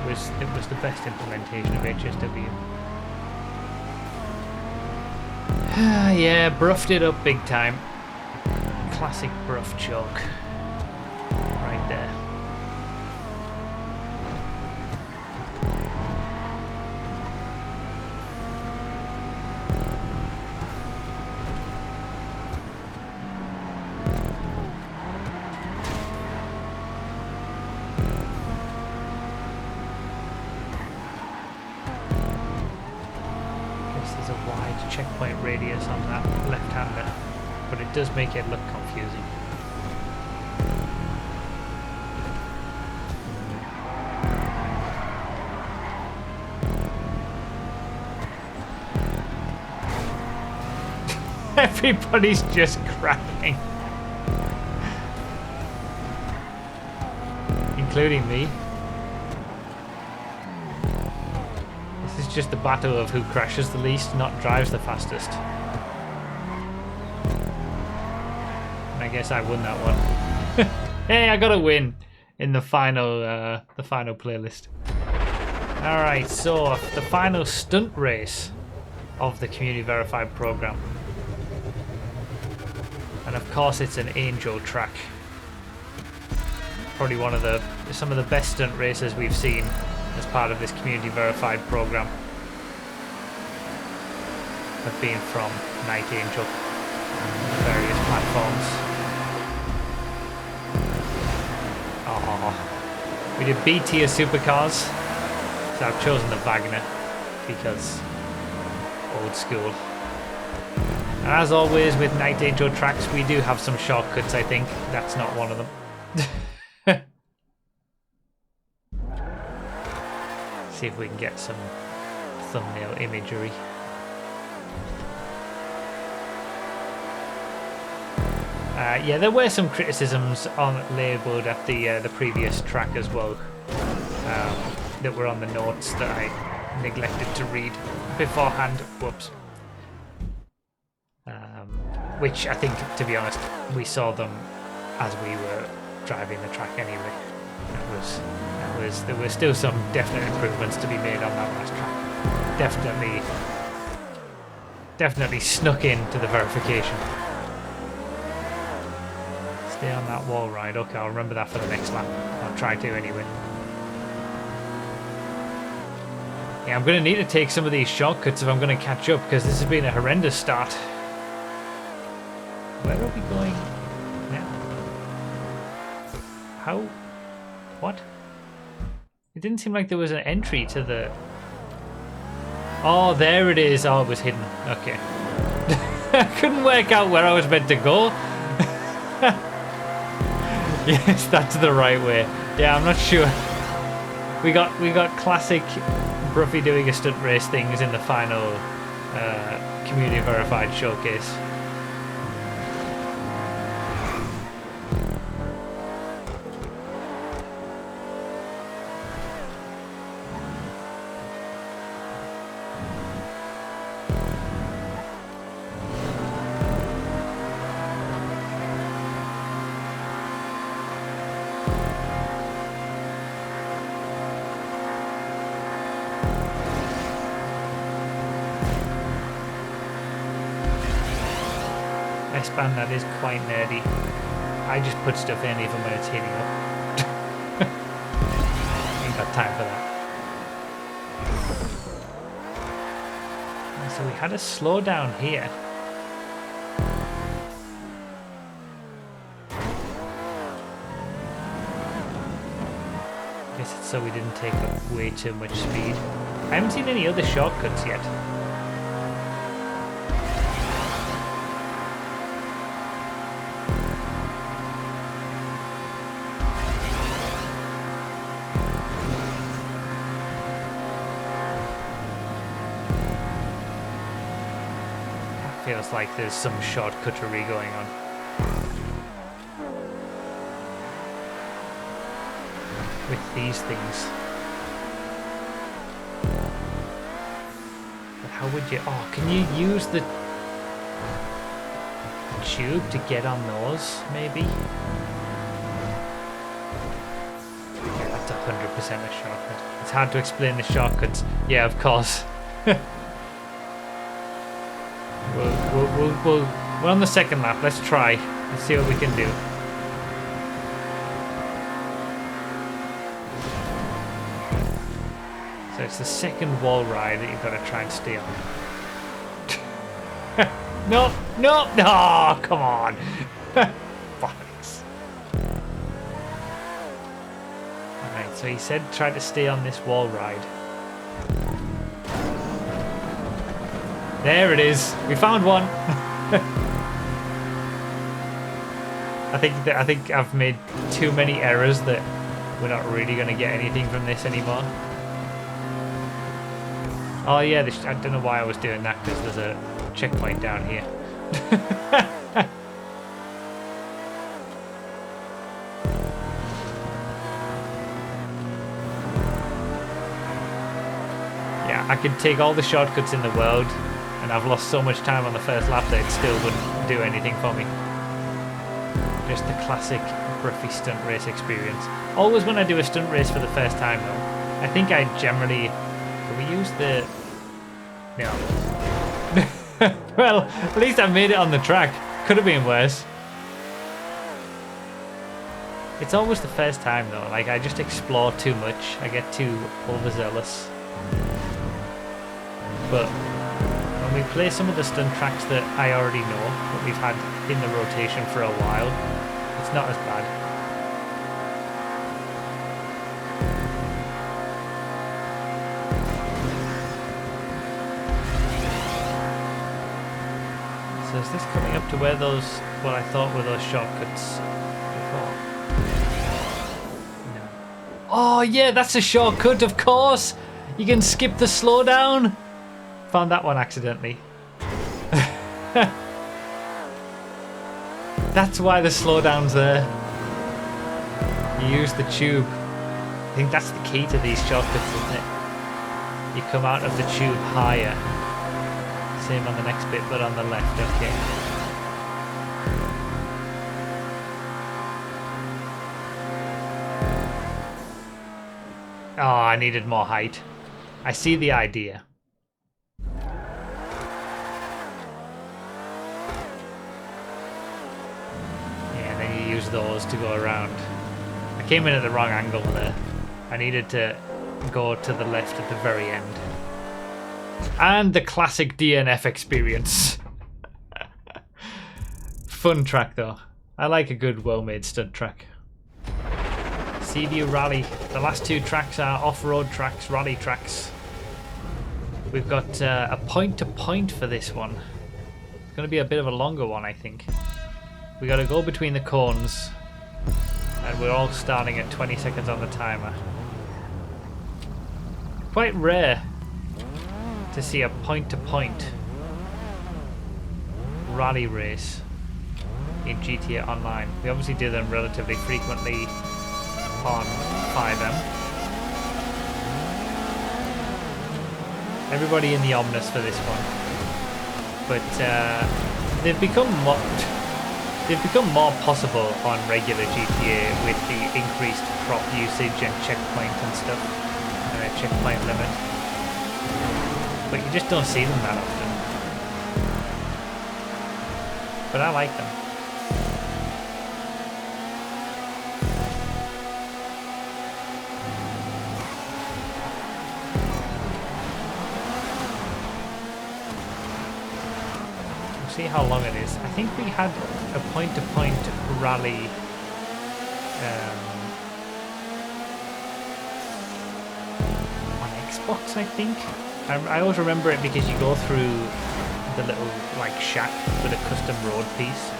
S1: it was the best implementation of HSW. Yeah, bruffed it up big time. classic bruff choke right there. There's a wide checkpoint radius on that left-hander, but it does make it look confusing. Everybody's just crashing, including me. This is just the battle of who crashes the least, not drives the fastest. And I guess I won that one. Hey, I got a win in the final playlist. All right, so the final stunt race of the community verified program. And of course it's an Angel track. Probably some of the best stunt races we've seen as part of this community verified program have been from Night Angel, various platforms. Oh, we did B tier supercars, so I've chosen the Wagner because old school. And as always with Night Angel tracks, we do have some shortcuts, I think. That's not one of them. See if we can get some thumbnail imagery. Yeah, there were some criticisms labelled at the previous track as well, that were on the notes that I neglected to read beforehand. Whoops. Which I think, to be honest, we saw them as we were driving the track anyway. There were still some definite improvements to be made on that last track. Definitely snuck into the verification. Stay on that wall ride. Okay, I'll remember that for the next lap. I'll try to anyway. Yeah, I'm going to need to take some of these shortcuts if I'm going to catch up, because this has been a horrendous start. Where are we going now? How? What? It didn't seem like there was an entry to the... Oh, there it is. Oh, it was hidden. Okay. I couldn't work out where I was meant to go. Yes, that's the right way. Yeah, I'm not sure. We got classic Bruffy doing a stunt race things in the final community verified showcase. S-band, that is quite nerdy. I just put stuff in even when it's heating up. Ain't got time for that. So we had a slowdown here. I guess it's so we didn't take up way too much speed. I haven't seen any other shortcuts yet. Feels like there's some shortcuttery going on. With these things. But how would you... Oh, can you use the tube to get on those, maybe? Yeah, that's 100% a shortcut. It's hard to explain the shortcuts. Yeah, of course. We're on the second lap. Let's try. Let's see what we can do. So it's the second wall ride that you've got to try and stay on. No, no, no, come on. Bollocks. Alright, so he said try to stay on this wall ride. There it is. We found one. I think I've made too many errors that we're not really going to get anything from this anymore. Oh yeah, I don't know why I was doing that, because there's a checkpoint down here. Yeah, I could take all the shortcuts in the world, and I've lost so much time on the first lap that it still wouldn't do anything for me. Just the classic Bruffy stunt race experience. Always when I do a stunt race for the first time though, I think I generally... Can we use the... No. Well, at least I made it on the track. Could have been worse. It's always the first time though, like I just explore too much. I get too overzealous. But when we play some of the stunt tracks that I already know, that we've had in the rotation for a while, it's not as bad. So is this coming up to where those, what I thought were those shortcuts before? No. Oh yeah, that's a shortcut, of course! You can skip the slowdown! Found that one accidentally. That's why the slowdown's there. You use the tube. I think that's the key to these shortcuts, isn't it? You come out of the tube higher. Same on the next bit, but on the left, okay. Oh, I needed more height. I see the idea. Use those to go around. I came in at the wrong angle there. I needed to go to the left at the very end. And the classic DNF experience. Fun track though. I like a good well-made stunt track. Seaview Rally. The last two tracks are off-road tracks, rally tracks. We've got a point-to-point for this one. It's going to be a bit of a longer one, I think. We got to go between the cones, and we're all starting at 20 seconds on the timer. Quite rare to see a point-to-point rally race in GTA Online. We obviously do them relatively frequently on 5M. Everybody in the Omnus for this one, but they've become more possible on regular GTA with the increased prop usage and checkpoint and stuff, and a checkpoint limit. But you just don't see them that often. But I like them. See how long it is. I think we had a point-to-point rally on Xbox, I think. I always remember it because you go through the little like shack with a custom road piece,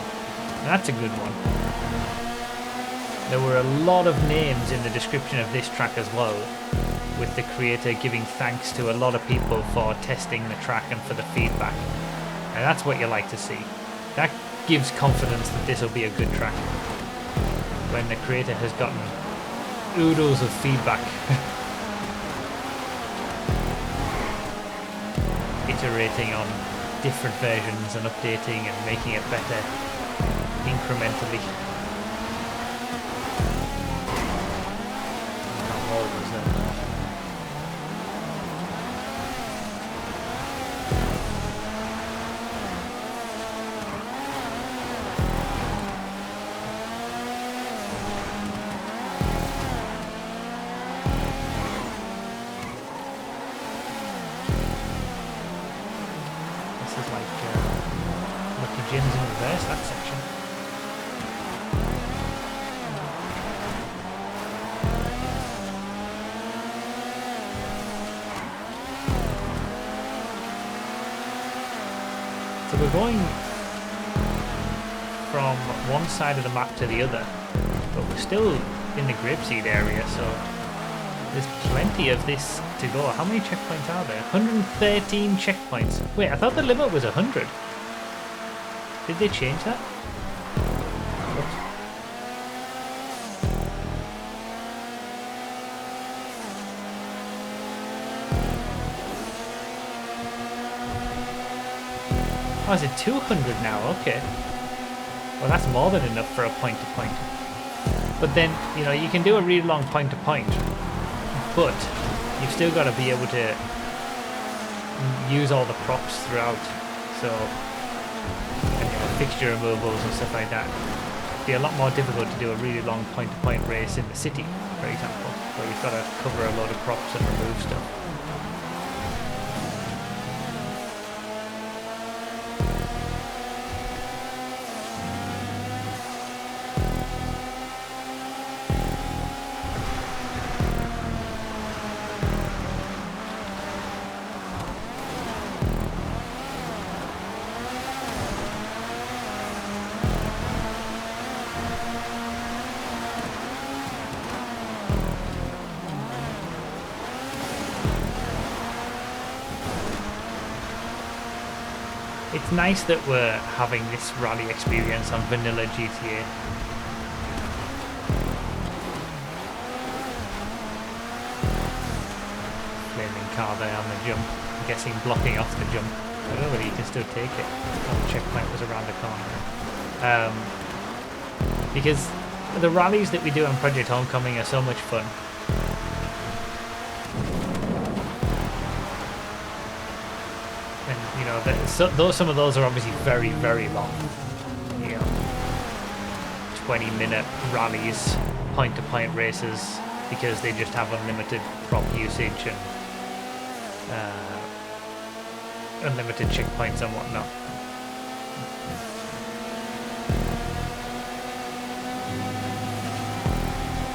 S1: and that's a good one. There were a lot of names in the description of this track as well, with the creator giving thanks to a lot of people for testing the track and for the feedback. And that's what you like to see. That gives confidence that this will be a good track. When the creator has gotten oodles of feedback. Iterating on different versions and updating and making it better incrementally. How old was that? traverse that section. So we're going from one side of the map to the other, but we're still in the Grapeseed area, so there's plenty of this to go. How many checkpoints are there? 113 checkpoints. Wait, I thought the limit was 100. Did they change that? Oops. Oh, is it 200 now? Okay. Well, that's more than enough for a point-to-point. But then, you know, you can do a really long point-to-point, but you've still got to be able to use all the props throughout. So, and, you know, fixture removals and stuff like that. It'd be a lot more difficult to do a really long point-to-point race in the city, for example, where you've got to cover a load of props and remove stuff. It's nice that we're having this rally experience on vanilla GTA. Flaming car there on the jump. I'm guessing blocking off the jump. I don't know whether you can still take it. Oh, the checkpoint was around the corner. Because the rallies that we do on Project Homecoming are so much fun. You know, some of those are obviously very, very long. You know, 20-minute rallies, point-to-point races, because they just have unlimited prop usage and unlimited checkpoints and whatnot.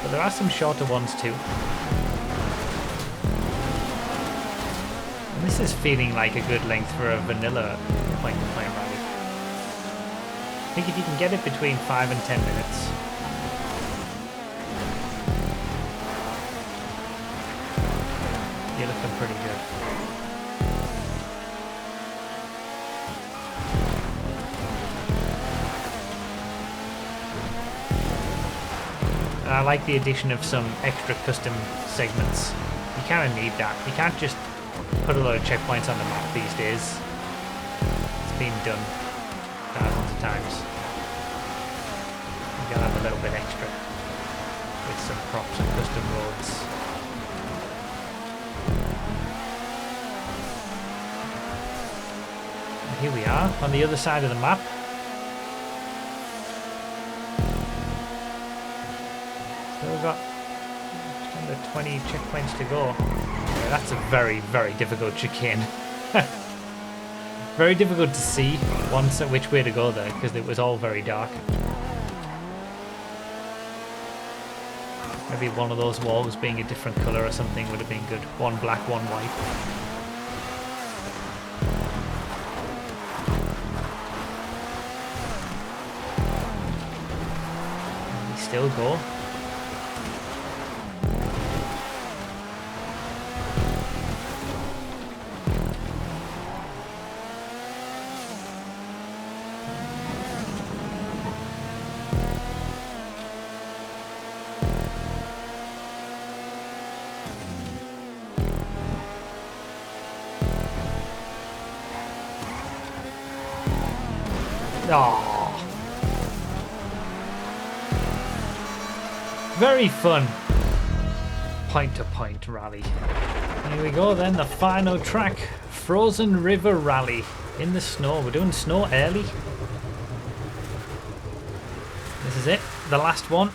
S1: But there are some shorter ones too. This is feeling like a good length for a vanilla point-to-point rally. I think if you can get it between 5 and 10 minutes. You're looking pretty good. And I like the addition of some extra custom segments. You kind of need that. You can't just put a lot of checkpoints on the map these days. It's been done thousands of times. You gotta have a little bit extra with some props and custom roads. And here we are on the other side of the map. So we've got just under 20 checkpoints to go. That's a very, very difficult chicane. Very difficult to see once which way to go there because it was all very dark. Maybe one of those walls being a different colour or something would have been good. One black, one white. And we still go. Oh. Very fun point-to-point rally. Here we go then, the final track, Frozen River Rally in the snow. We're doing snow early. This is it, the last one.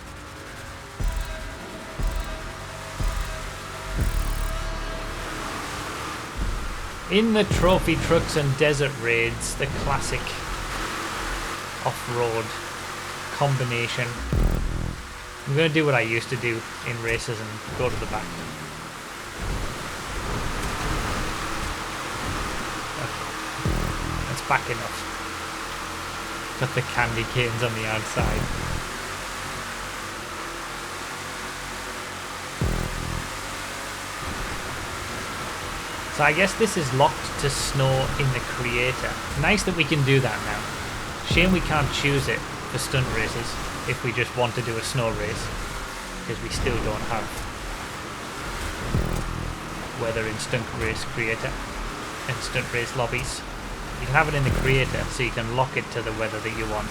S1: In the trophy trucks and desert raids, the classic off-road combination. I'm going to do what I used to do in races and go to the back. Okay. That's back enough. Got the candy canes on the outside. So I guess this is locked to snow in the creator. Nice that we can do that now. Shame we can't choose it for stunt races if we just want to do a snow race, because we still don't have weather in stunt race creator and stunt race lobbies. You can have it in the creator, so you can lock it to the weather that you want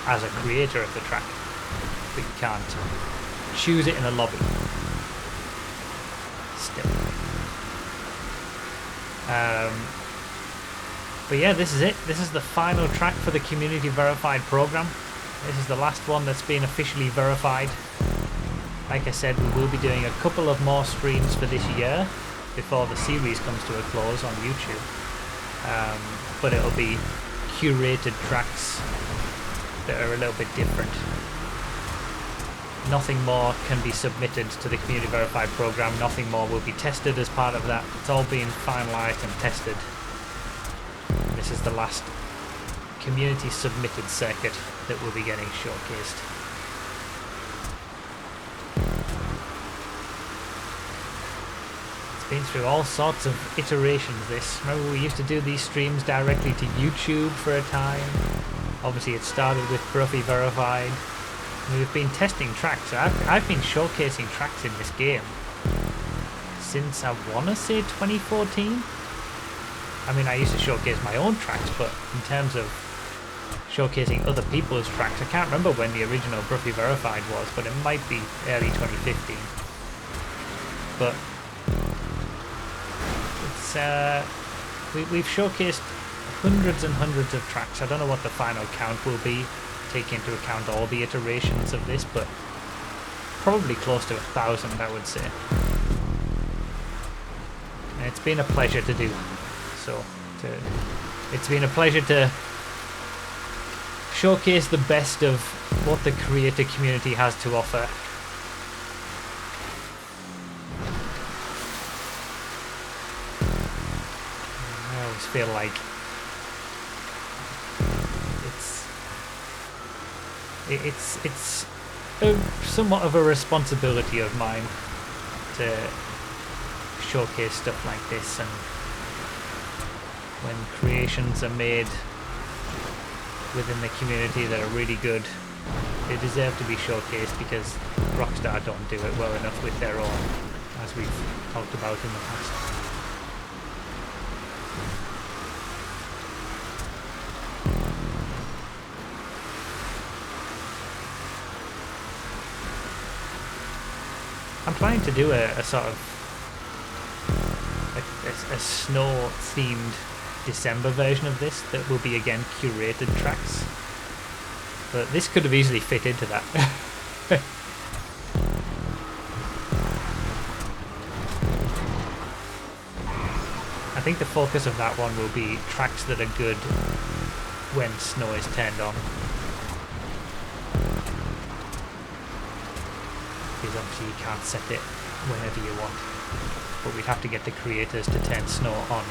S1: as a creator of the track, but you can't choose it in a lobby. Still. But yeah, this is it. This is the final track for the community verified program. This is the last one that's been officially verified. Like I said, we will be doing a couple of more streams for this year before the series comes to a close on YouTube. But it'll be curated tracks that are a little bit different. Nothing more can be submitted to the community verified program. Nothing more will be tested as part of that. It's all being finalized and tested. This is the last community submitted circuit that will be getting showcased. It's been through all sorts of iterations, this. Remember, we used to do these streams directly to YouTube for a time. Obviously it started with Broughy Verified. We've been testing tracks. I've been showcasing tracks in this game since, I want to say, 2014. I mean, I used to showcase my own tracks, but in terms of showcasing other people's tracks, I can't remember when the original Broughy Verified was, but it might be early 2015. But it's we've showcased hundreds and hundreds of tracks. I don't know what the final count will be, take into account all the iterations of this, but probably close to 1,000, I would say. And it's been a pleasure to do. It's been a pleasure to showcase the best of what the creator community has to offer. I always feel like it's somewhat of a responsibility of mine to showcase stuff like this, and when creations are made within the community that are really good, they deserve to be showcased, because Rockstar don't do it well enough with their own, as we've talked about in the past. I'm trying to do a sort of a snow-themed December version of this that will be, again, curated tracks. But this could have easily fit into that. I think the focus of that one will be tracks that are good when snow is turned on. Because obviously you can't set it whenever you want, but we'd have to get the creators to turn snow on,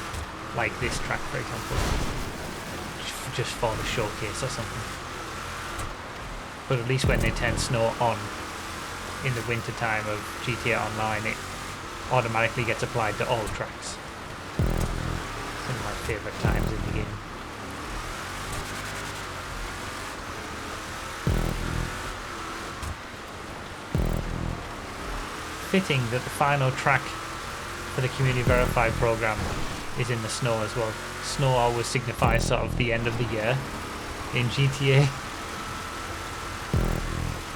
S1: like this track for example, just for the showcase or something. But at least when they turn snow on in the winter time of GTA Online, it automatically gets applied to all tracks. Some of my favourite times in the game. Fitting that the final track for the community verified program is in the snow as well. Snow always signifies sort of the end of the year in GTA.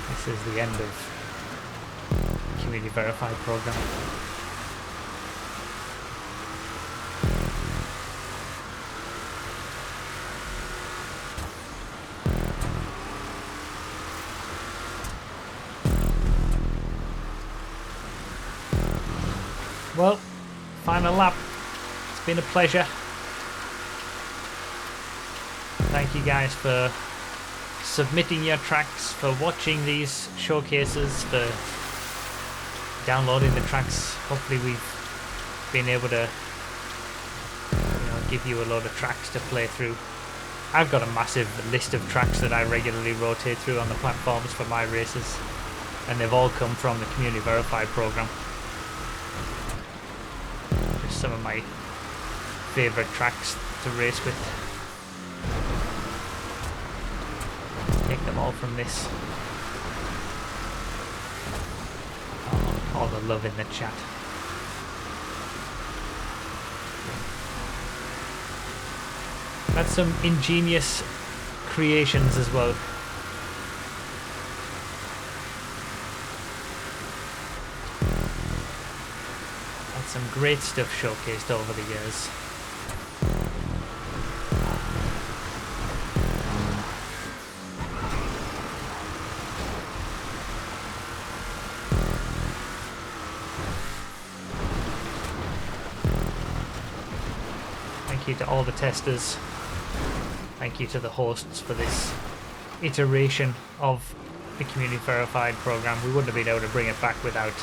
S1: This is the end of the community verified program. Well, final lap. It's been a pleasure. Thank you guys for submitting your tracks, for watching these showcases, for downloading the tracks. Hopefully we've been able to, you know, give you a load of tracks to play through. I've got a massive list of tracks that I regularly rotate through on the platforms for my races, and they've all come from the Community Verified program. Just some of my favourite tracks to race with. Take them all from this. Oh, all the love in the chat. That's some ingenious creations as well. That's some great stuff showcased over the years. Thank you to all the testers. Thank you to the hosts for this iteration of the Community Verified program. We wouldn't have been able to bring it back without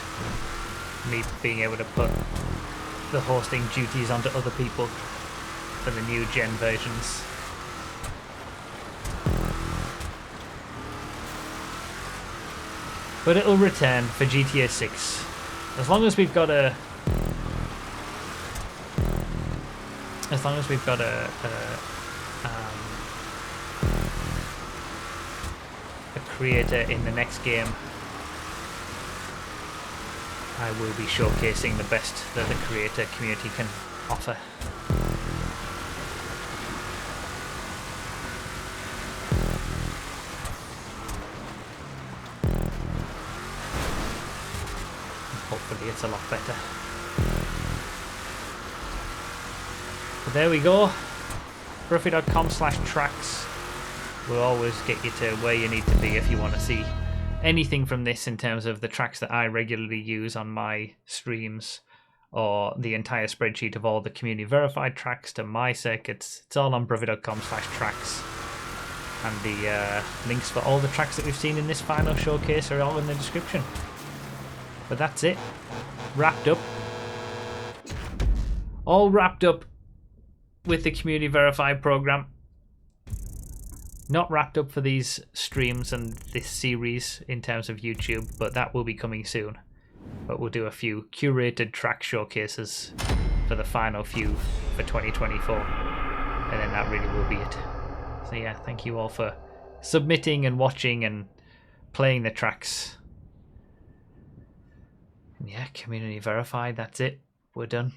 S1: me being able to put the hosting duties onto other people for the new gen versions. But it'll return for GTA 6. As long as we've got a creator in the next game, I will be showcasing the best that the creator community can offer. Hopefully it's a lot better. But there we go. Gruffy.com/tracks will always get you to where you need to be if you want to see anything from this in terms of the tracks that I regularly use on my streams, or the entire spreadsheet of all the Community Verified tracks to my circuits. It's all on Gruffy.com/tracks. And the links for all the tracks that we've seen in this final showcase are all in the description. But that's it. Wrapped up. All wrapped up with the Community Verified program. Not wrapped up for these streams and this series in terms of YouTube, but that will be coming soon. But we'll do a few curated track showcases for the final few for 2024. And then that really will be it. So yeah, thank you all for submitting and watching and playing the tracks. And yeah, Community Verified, that's it. We're done.